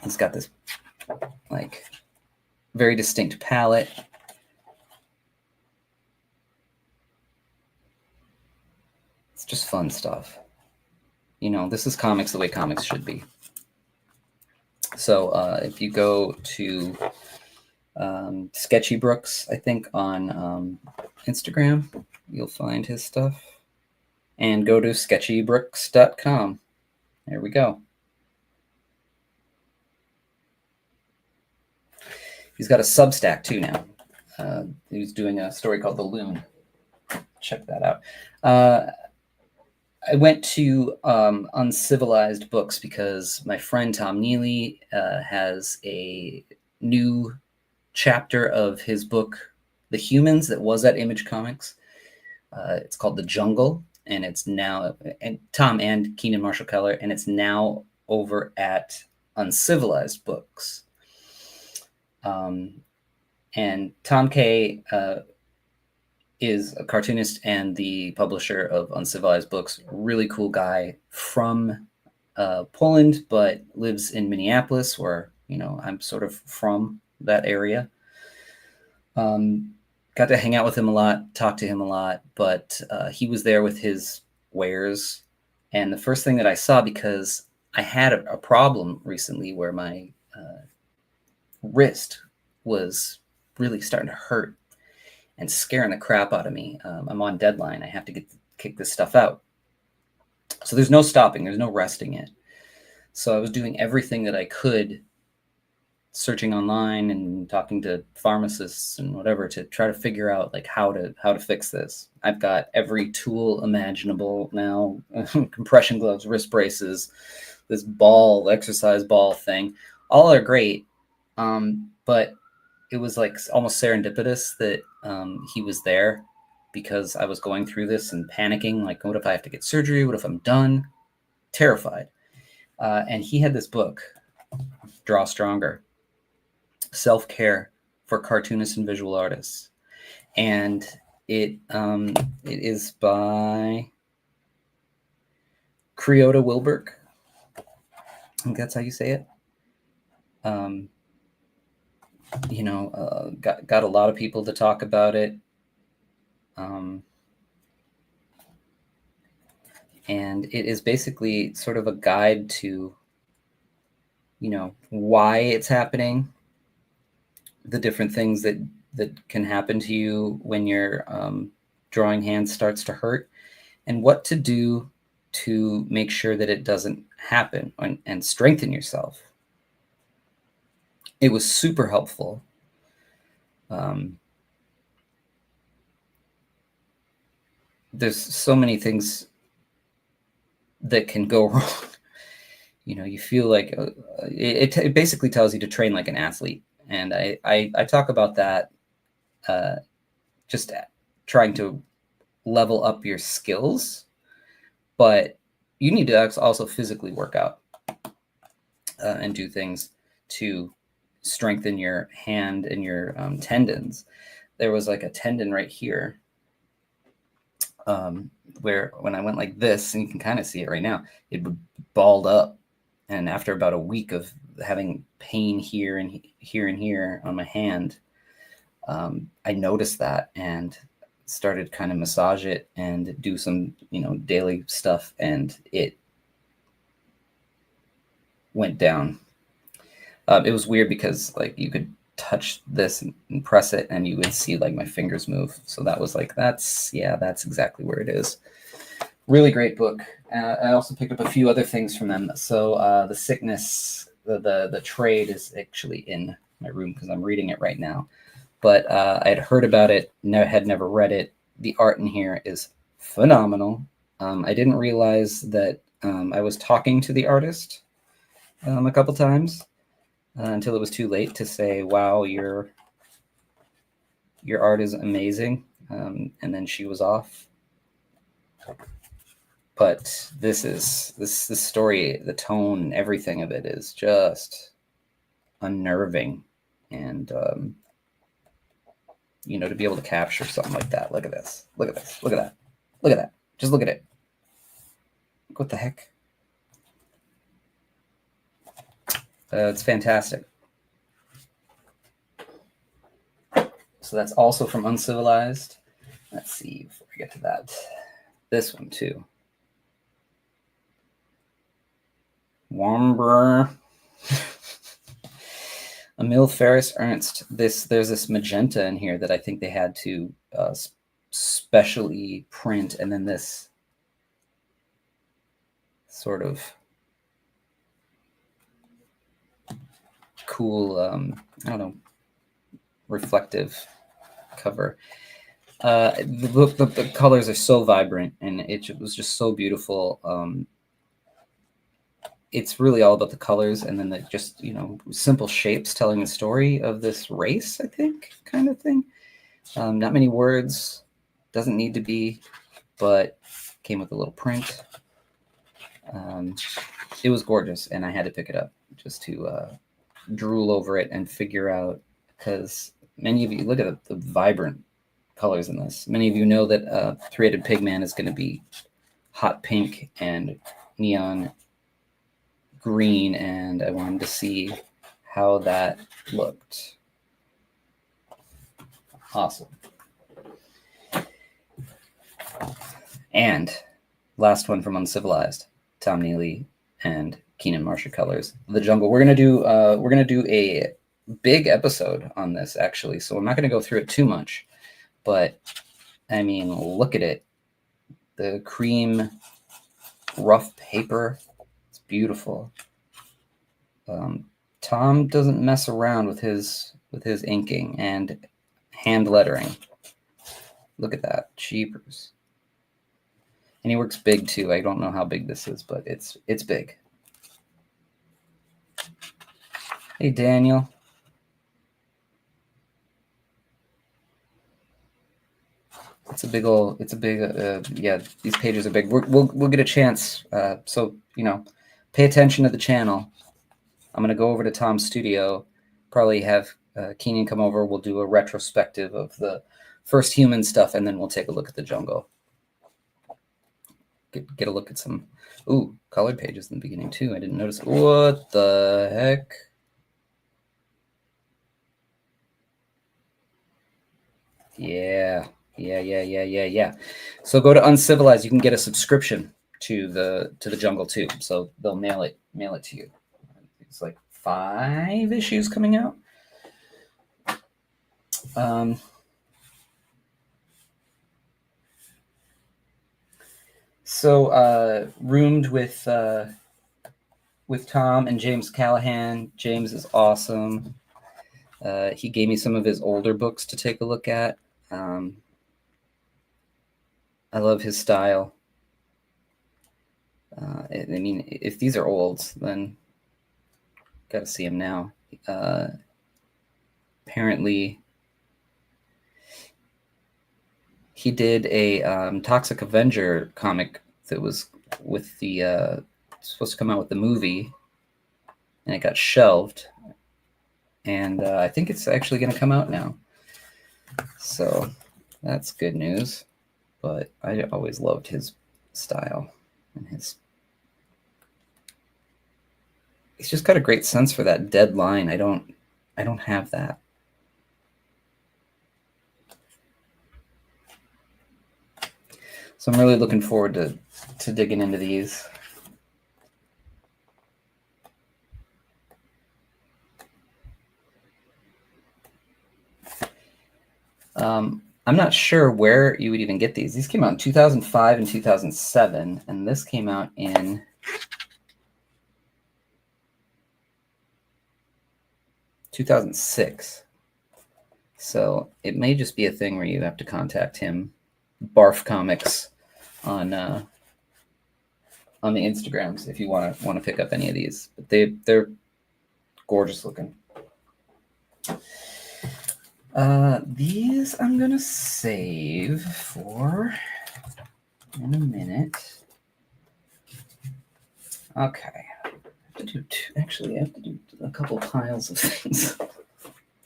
He's got this like very distinct palette. It's just fun stuff. You know, this is comics the way comics should be. So if you go to Sketchy Brooks, I think, on Instagram, you'll find his stuff. And go to sketchybrooks.com. There we go. He's got a Substack too now. He's doing a story called The Loon. Check that out. I went to Uncivilized Books because my friend Tom Neely has a new chapter of his book, The Humans, that was at Image Comics. It's called The Jungle, and it's now, and Tom and Keenan Marshall Keller, and it's now over at Uncivilized Books. And Tom K is a cartoonist and the publisher of Uncivilized Books. Really cool guy from Poland, but lives in Minneapolis, where I'm sort of from that area. Got to hang out with him a lot, talk to him a lot, but he was there with his wares. And the first thing that I saw, because I had a problem recently where my wrist was really starting to hurt and scaring the crap out of me. I'm on deadline. I have to kick this stuff out. So there's no stopping. There's no resting it. So I was doing everything that I could, searching online and talking to pharmacists and whatever to try to figure out like how to fix this. I've got every tool imaginable now: compression gloves, wrist braces, this exercise ball thing. All are great, but it was like almost serendipitous that he was there, because I was going through this and panicking, like, what if I have to get surgery? What if I'm done? Terrified. And he had this book, Draw Stronger: Self-Care for Cartoonists and Visual Artists. And it is by Creota Wilberg. I think that's how you say it. Got a lot of people to talk about it. And it is basically sort of a guide to, why it's happening, the different things that can happen to you when your drawing hand starts to hurt, and what to do to make sure that it doesn't happen, and strengthen yourself. It was super helpful. There's so many things that can go wrong. You feel like it basically tells you to train like an athlete. And I talk about that, just trying to level up your skills, but you need to also physically work out and do things to strengthen your hand and your tendons. There was like a tendon right here, where when I went like this, and you can kind of see it right now, it would balled up. And after about a week of having pain here and here on my hand, I noticed that and started kind of massage it and do some, daily stuff, and it went down. It was weird because like you could touch this and press it and you would see like my fingers move. So that was like, that's exactly where it is. Really great book. I also picked up a few other things from them. So The Sickness, the trade is actually in my room because I'm reading it right now. But I had heard about it, had never read it. The art in here is phenomenal. I didn't realize that I was talking to the artist a couple times until it was too late to say, wow, your art is amazing. And then she was off. But this story, the tone, everything of it is just unnerving. And, to be able to capture something like that. Look at this. Look at this. Look at that. Look at that. Just look at it. What the heck? It's fantastic. So that's also from Uncivilized. Let's see before we get to that. This one too. Womber. Emil Ferris Ernst. There's this magenta in here that I think they had to specially print, and then this sort of cool, I don't know, reflective cover. The colors are so vibrant, and it was just so beautiful. It's really all about the colors, and then the just, simple shapes telling the story of this race, I think, kind of thing. Not many words, doesn't need to be, but came with a little print. It was gorgeous, and I had to pick it up just to drool over it and figure out, because many of you, look at the vibrant colors in this. Many of you know that Three-Headed Pigman is going to be hot pink and neon green, and I wanted to see how that looked. Awesome. And last one from Uncivilized, Tom Neely and Keenan Marshall colors, The Jungle. We're gonna do a big episode on this actually, so I'm not gonna go through it too much, but I mean, look at it. The cream rough paper, it's beautiful. Tom doesn't mess around with his inking and hand lettering. Look at that, cheapers. And he works big too. I don't know how big this is, but it's big. Hey, Daniel. It's a big old. It's a big. Yeah, these pages are big. We'll get a chance. So pay attention to the channel. I'm gonna go over to Tom's studio. Probably have Keenan come over. We'll do a retrospective of the first human stuff, and then we'll take a look at the jungle. Get a look at some colored pages in the beginning too. I didn't notice. What the heck? Yeah. So go to Uncivilized. You can get a subscription to the jungle too. So they'll mail it to you. It's like 5 issues coming out. So roomed with Tom and James Callahan. James is awesome. He gave me some of his older books to take a look at. I love his style. I mean, if these are old, then got to see him now. Apparently, he did a Toxic Avenger comic that was with the supposed to come out with the movie, and it got shelved. And I think it's actually going to come out now. So that's good news. But I always loved his style and he's just got a great sense for that dead line. I don't have that. So I'm really looking forward to digging into these. I'm not sure where you would even get these. These came out in 2005 and 2007, and this came out in 2006. So it may just be a thing where you have to contact him, Barf Comics, on the Instagrams if you want to pick up any of these. But they're gorgeous looking. These I'm gonna save for in a minute. Okay, I have to do a couple piles of things.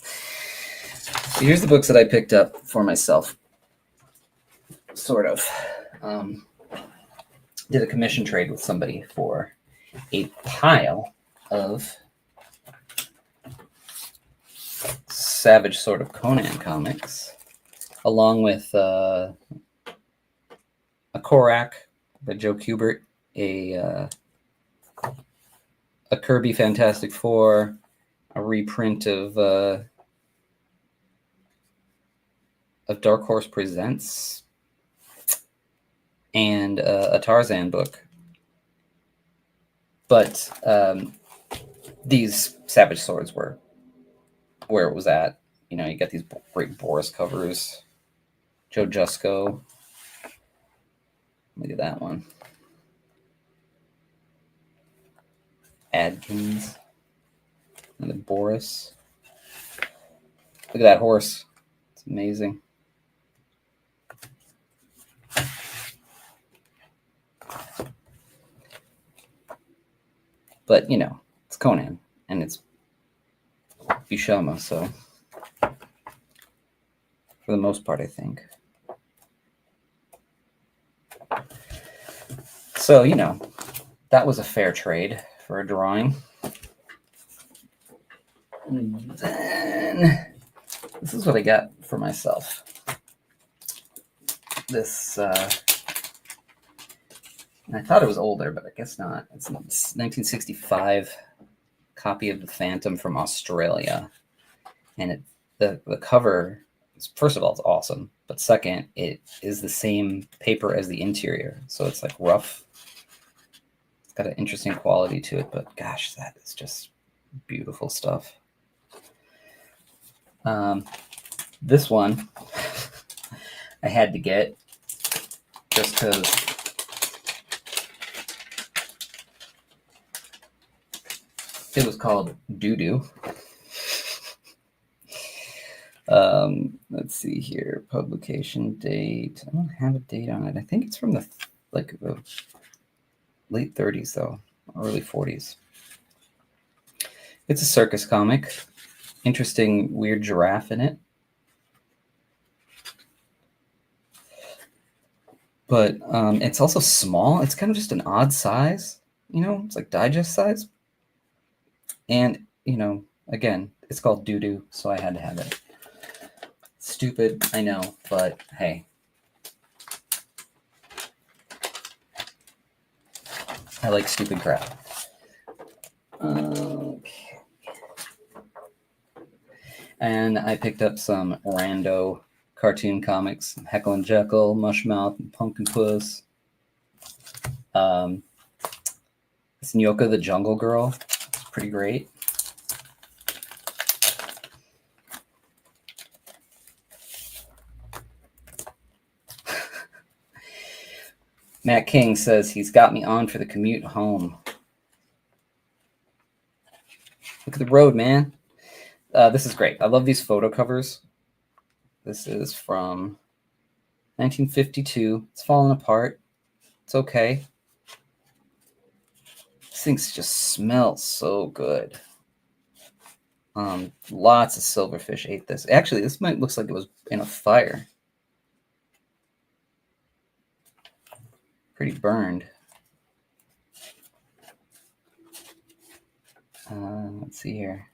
So here's the books that I picked up for myself. Sort of. Did a commission trade with somebody for a pile of Savage Sword of Conan comics, along with a Korak by Joe Kubert, a Kirby Fantastic Four, a reprint of Dark Horse Presents, and a Tarzan book. But these Savage Swords were where it was at. You got these great Boris covers. Joe Jusko. Look at that one. Adkins. And then Boris. Look at that horse. It's amazing. But, it's Conan. And it's Buscema, so for the most part, I think. So, that was a fair trade for a drawing. And then this is what I got for myself. This, I thought it was older, but I guess not. It's 1965 copy of The Phantom from Australia. And the cover, first of all, it's awesome. But second, it is the same paper as the interior. So it's like rough. It's got an interesting quality to it, but gosh, that is just beautiful stuff. This one I had to get just because it was called Doo-Doo. Let's see here. Publication date. I don't have a date on it. I think it's from the late 30s, though, early 40s. It's a circus comic. Interesting, weird giraffe in it. But it's also small. It's kind of just an odd size. It's like digest size. And, again, it's called Doo-Doo, so I had to have it. Stupid, I know, but hey. I like stupid crap. Okay. And I picked up some rando cartoon comics, Heckle and Jekyll, Mushmouth, and Pumpkin Puss. It's Nyoka the Jungle Girl. It's pretty great. Matt King says he's got me on for the commute home. Look at the road, man. This is great. I love these photo covers. This is from 1952. It's falling apart. It's okay. These things just smell so good. Lots of silverfish ate this. Actually, this looks like it was in a fire. Pretty burned. Let's see here.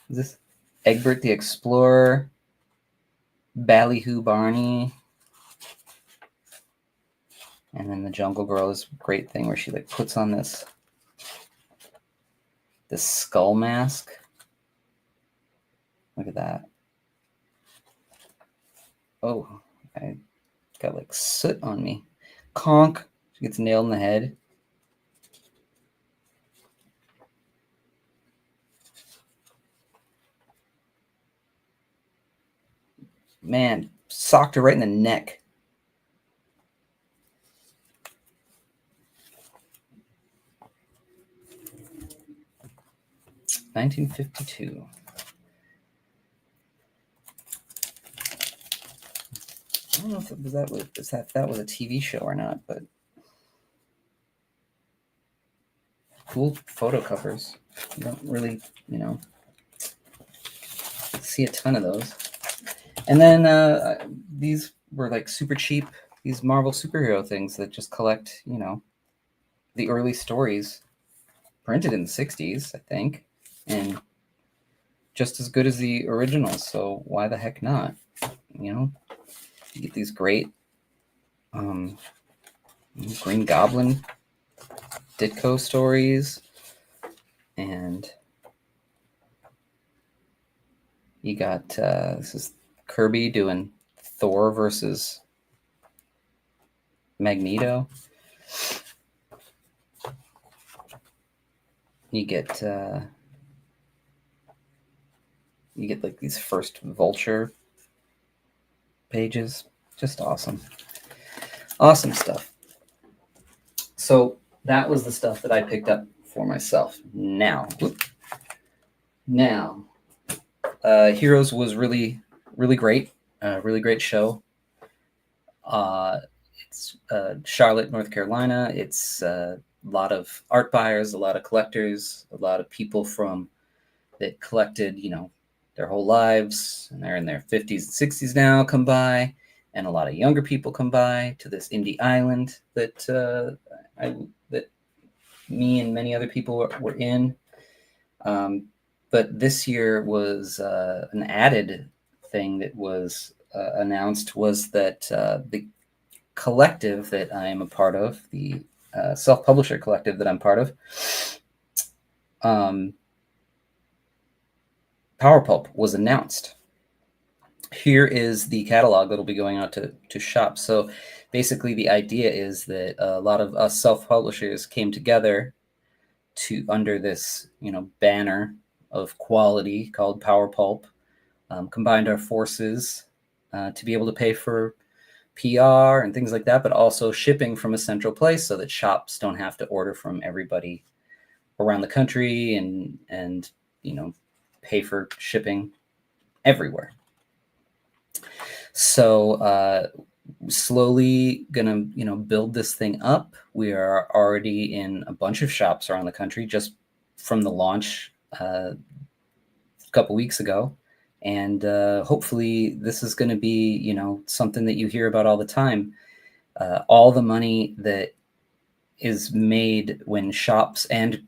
Is this Egbert the Explorer? Ballyhoo Barney. And then the Jungle Girl is a great thing where she like puts on this skull mask. Look at that. Oh, I got like soot on me. Conk. She gets nailed in the head. Man, socked her right in the neck. $1952. I don't know if that was a TV show or not, but cool photo covers. You don't really, see a ton of those. And then these were like super cheap. These Marvel superhero things that just collect, the early stories, printed in the 60s, I think, and just as good as the originals. So why the heck not? You get these great Green Goblin Ditko stories, and you got this is Kirby doing Thor versus Magneto. You get like these first Vulture pages. Just awesome. Awesome stuff. So that was the stuff that I picked up for myself. Now, Heroes was really, really great. Really great show. It's Charlotte, North Carolina. It's a lot of art buyers, a lot of collectors, a lot of people that collected, their whole lives, and they're in their 50s and 60s now, come by, and a lot of younger people come by to this indie island that that me and many other people were in. But this year was an added thing that was announced, was that the collective that I am a part of, the self-publisher collective that I'm part of, Power Pulp was announced. Here is the catalog that'll be going out to shops. So basically the idea is that a lot of us self-publishers came together to under this, banner of quality called Power Pulp, combined our forces to be able to pay for PR and things like that, but also shipping from a central place so that shops don't have to order from everybody around the country and pay for shipping everywhere. So slowly gonna build this thing up. We are already in a bunch of shops around the country just from the launch a couple weeks ago, and hopefully this is going to be something that you hear about all the time. All the money that is made when shops and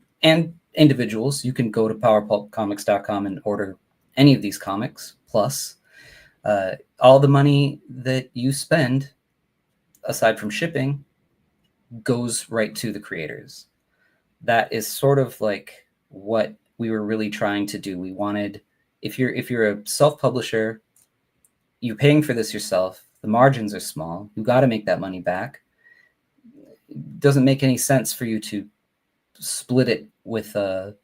individuals, you can go to powerpulpcomics.com and order any of these comics, plus all the money that you spend aside from shipping goes right to the creators. That is sort of like what we were really trying to do. We wanted, if you're a self-publisher, you're paying for this yourself, the margins are small, you got to make that money back. It doesn't make any sense for you to split it with a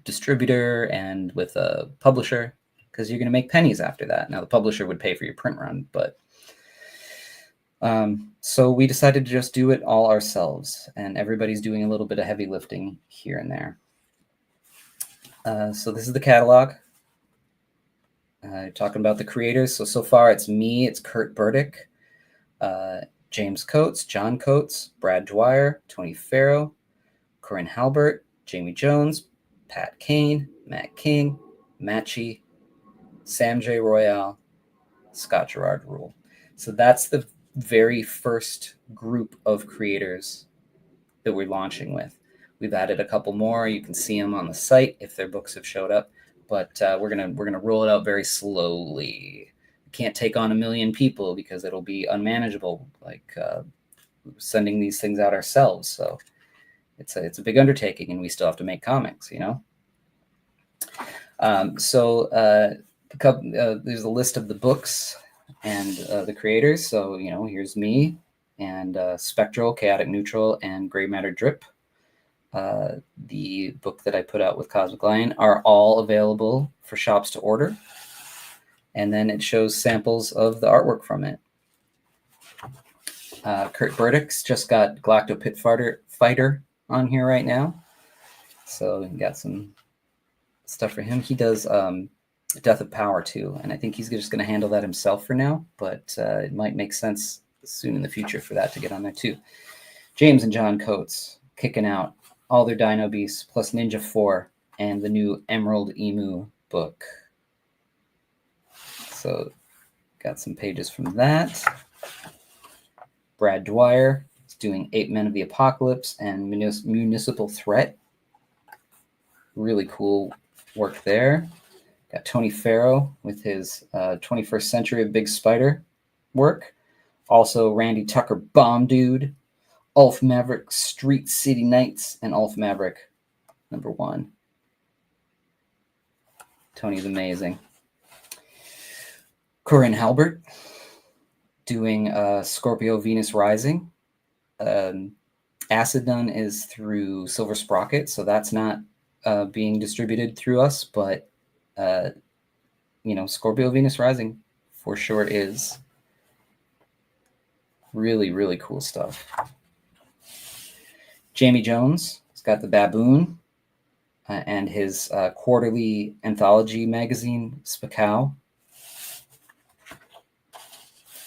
distributor and with a publisher, because you're going to make pennies after that. Now the publisher would pay for your print run, but so we decided to just do it all ourselves, and everybody's doing a little bit of heavy lifting here and there. So this is the catalog. Talking about the creators. So far it's me, it's Kurt Burdick, James Coates, John Coates, Brad Dwyer, Tony Farrow, Corinne Halbert, Jamie Jones, Pat Kane, Matt King, Matchy, Sam J. Royale, Scott Gerard Rule. So that's the very first group of creators that we're launching with. We've added a couple more. You can see them on the site if their books have showed up, but we're gonna roll it out very slowly. We can't take on 1 million people because it'll be unmanageable, like sending these things out ourselves. So it's a big undertaking, and we still have to make comics, there's a list of the books and the creators. So here's me and Spectral, Chaotic Neutral, and Gray Matter Drip. The book that I put out with Cosmic Lion are all available for shops to order, and then it shows samples of the artwork from it. Kurt Burdick's just got Galacto Pit Fighter on here right now, so we got some stuff for him. He does Death of Power too, and I think he's just going to handle that himself for now, but it might make sense soon in the future for that to get on there too. James and John Coates kicking out all their Dino Beasts plus Ninja 4 and the new Emerald Emu book. So got some pages from that. Brad Dwyer is doing 8 Men of the Apocalypse and Municipal Threat. Really cool work there. Got Tony Farrow with his 21st Century of Big Spider work. Also Randy Tucker Bomb Dude, Ulf Maverick Street City Knights, and Ulf Maverick #1. Tony's amazing. Corinne Halbert doing Scorpio Venus Rising. Acid Nun is through Silver Sprocket, so that's not being distributed through us, but Scorpio Venus Rising for sure is. Really, really cool stuff. Jamie Jones has got the Baboon and his quarterly anthology magazine, Spakow.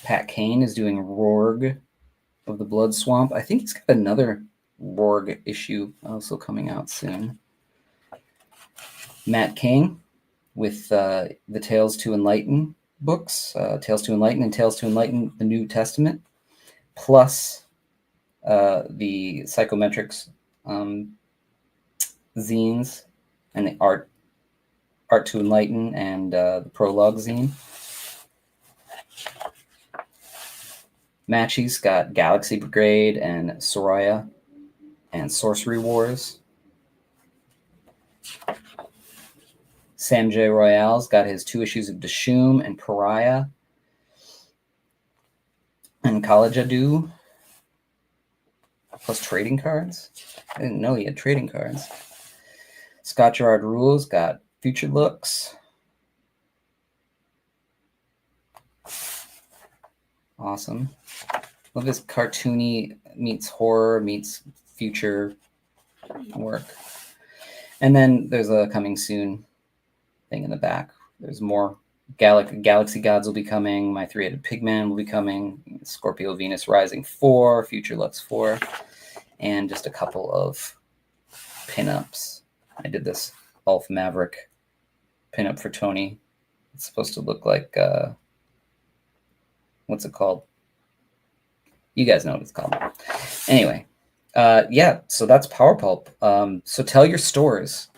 Pat Kane is doing Rorg of the Blood Swamp. I think he's got another Rorg issue also coming out soon. Matt King with the Tales to Enlighten books, Tales to Enlighten and Tales to Enlighten the New Testament, plus the Psychometrics zines and the Art to Enlighten and the Prologue zine. Matchy's got Galaxy Brigade and Soraya and Sorcery Wars. Sam J. Royale's got his 2 issues of Dishoom and Pariah. And College Adu, plus trading cards. I didn't know he had trading cards. Scott Gerard Rules got Future Looks. Awesome. Love his cartoony meets horror meets future work. And then there's a coming soon thing in the back. There's more. Galaxy Gods will be coming. My Three-Headed Pigman will be coming. Scorpio Venus Rising 4, Future Lux 4, and just a couple of pinups. I did this Ulf Maverick pinup for Tony. It's supposed to look like what's it called? You guys know what it's called. Anyway, yeah, so that's Power Pulp. So tell your stores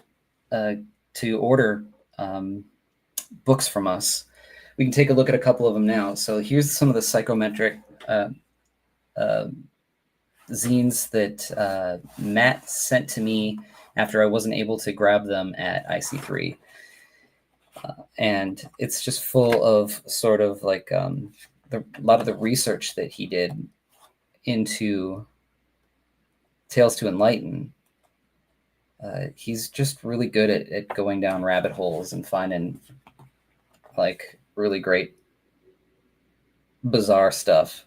to order books from us. We can take a look at a couple of them now. So here's some of the psychometric zines that Matt sent to me after I wasn't able to grab them at IC3. And it's just full of sort of like a lot of the research that he did into Tales to Enlighten. He's just really good at going down rabbit holes and finding like really great bizarre stuff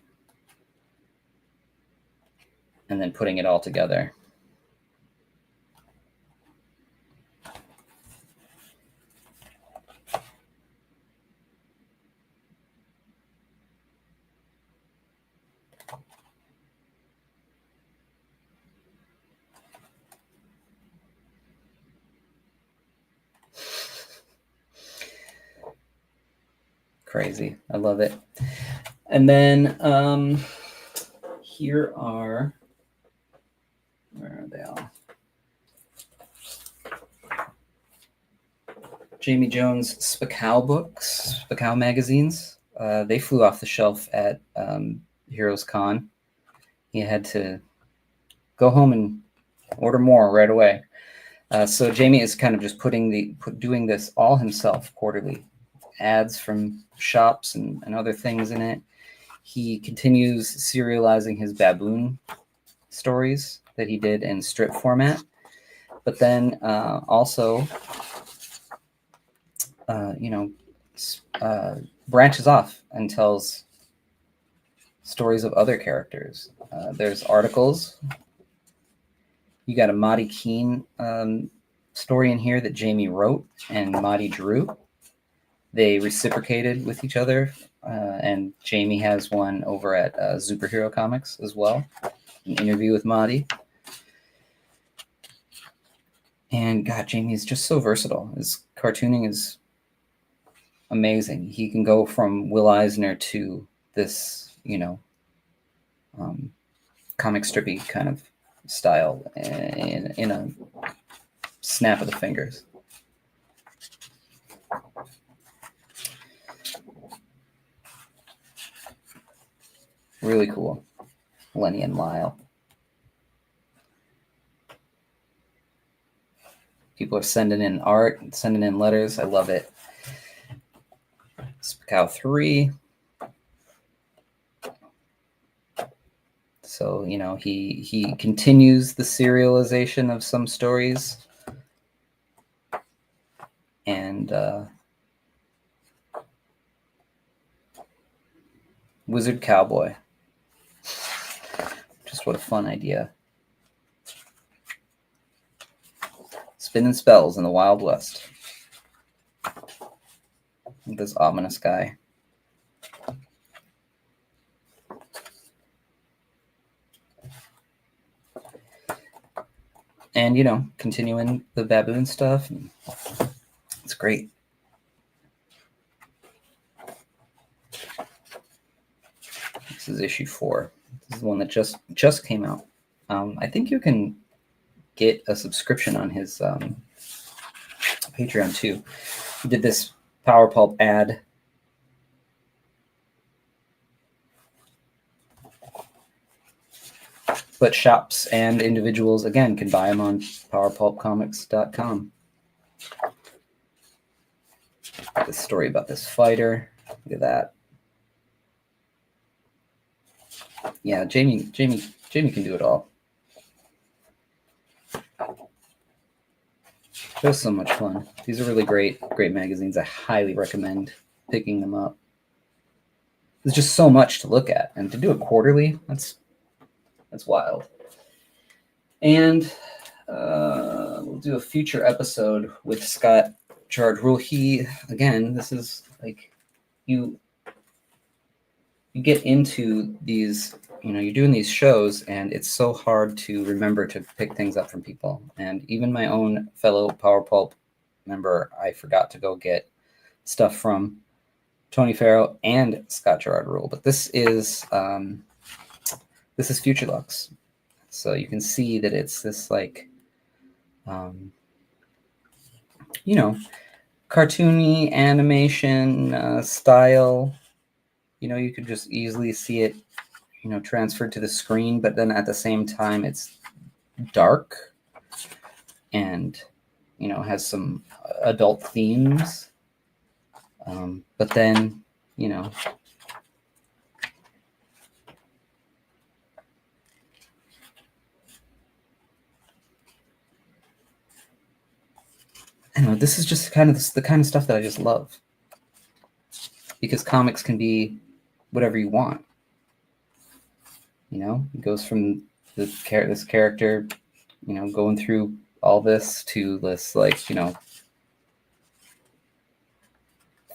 and then putting it all together. Crazy. I love it. And then here are, where are they all? Jamie Jones Spakow books, Spakow magazines. They flew off the shelf at Heroes Con. He had to go home and order more right away. So Jamie is kind of just doing this all himself quarterly. Ads from shops and other things in it. He continues serializing his baboon stories that he did in strip format, but then also, branches off and tells stories of other characters. There's articles. You got a Maddie Keene story in here that Jamie wrote and Maddie drew. They reciprocated with each other, and Jamie has one over at Superhero Comics as well, an interview with Maddie. And God, Jamie is just so versatile. His cartooning is amazing. He can go from Will Eisner to this, comic strippy kind of style in a snap of the fingers. Really cool. Lenny and Lyle. People are sending in art, sending in letters. I love it. Spakow 3. So, he continues the serialization of some stories. And Wizard Cowboy. Just what a fun idea. Spinning spells in the Wild West. This ominous guy. And, continuing the baboon stuff. It's great. This is issue 4. This is the one that just came out. I think you can get a subscription on his Patreon too. He did this Power Pulp ad. But shops and individuals, again, can buy them on powerpulpcomics.com. This story about this fighter. Look at that. Yeah, Jamie can do it all. Just so much fun. These are really great magazines. I highly recommend picking them up. There's just so much to look at, and to do it quarterly, that's wild. And we'll do a future episode with Scott Gerard Rule. He, again, this is like you get into these, you're doing these shows, and it's so hard to remember to pick things up from people. And even my own fellow Power Pulp member, I forgot to go get stuff from Tony Farrow and Scott Gerard Rule. But this is Future Lux. So you can see that it's this like, cartoony animation style. You could just easily see it, transferred to the screen, but then at the same time it's dark and, has some adult themes. But then, I don't know, this is just kind of the kind of stuff that I just love, because comics can be whatever you want. It goes from this character, going through all this to this, like,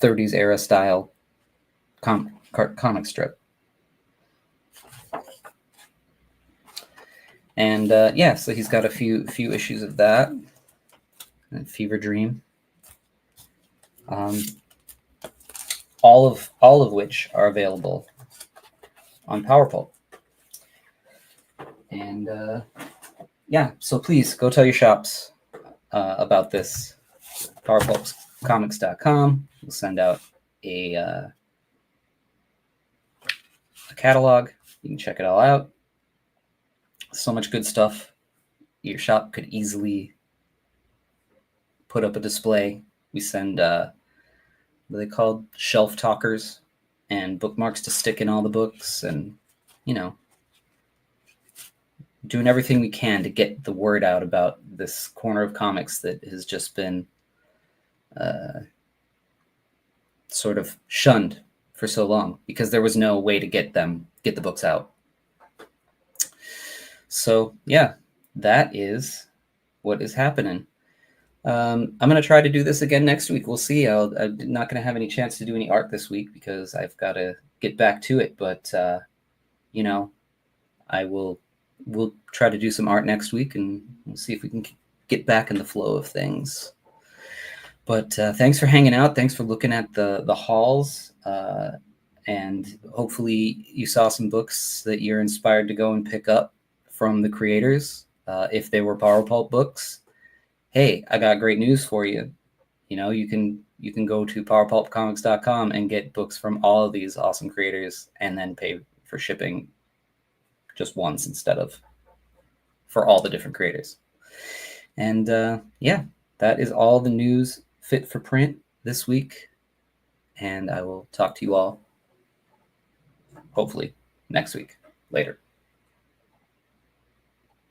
30s era style comic strip. And so he's got a few issues of that. And Fever Dream. All of which are available on Power Pulp. And so please go tell your shops about this. PowerPulpComics.com. We'll send out a catalog. You can check it all out. So much good stuff. Your shop could easily put up a display. We send what are they called? Shelf talkers and bookmarks to stick in all the books, and doing everything we can to get the word out about this corner of comics that has just been sort of shunned for so long because there was no way to get the books out. So yeah, that is what is happening. I'm going to try to do this again next week. We'll see. I'm not going to have any chance to do any art this week because I've got to get back to it. But, we'll try to do some art next week, and we'll see if we can get back in the flow of things. But thanks for hanging out. Thanks for looking at the hauls. And hopefully you saw some books that you're inspired to go and pick up from the creators. If they were Power Pulp books, hey, I got great news for you. You can go to powerpulpcomics.com and get books from all of these awesome creators and then pay for shipping just once instead of for all the different creators. And that is all the news fit for print this week. And I will talk to you all hopefully next week. Later.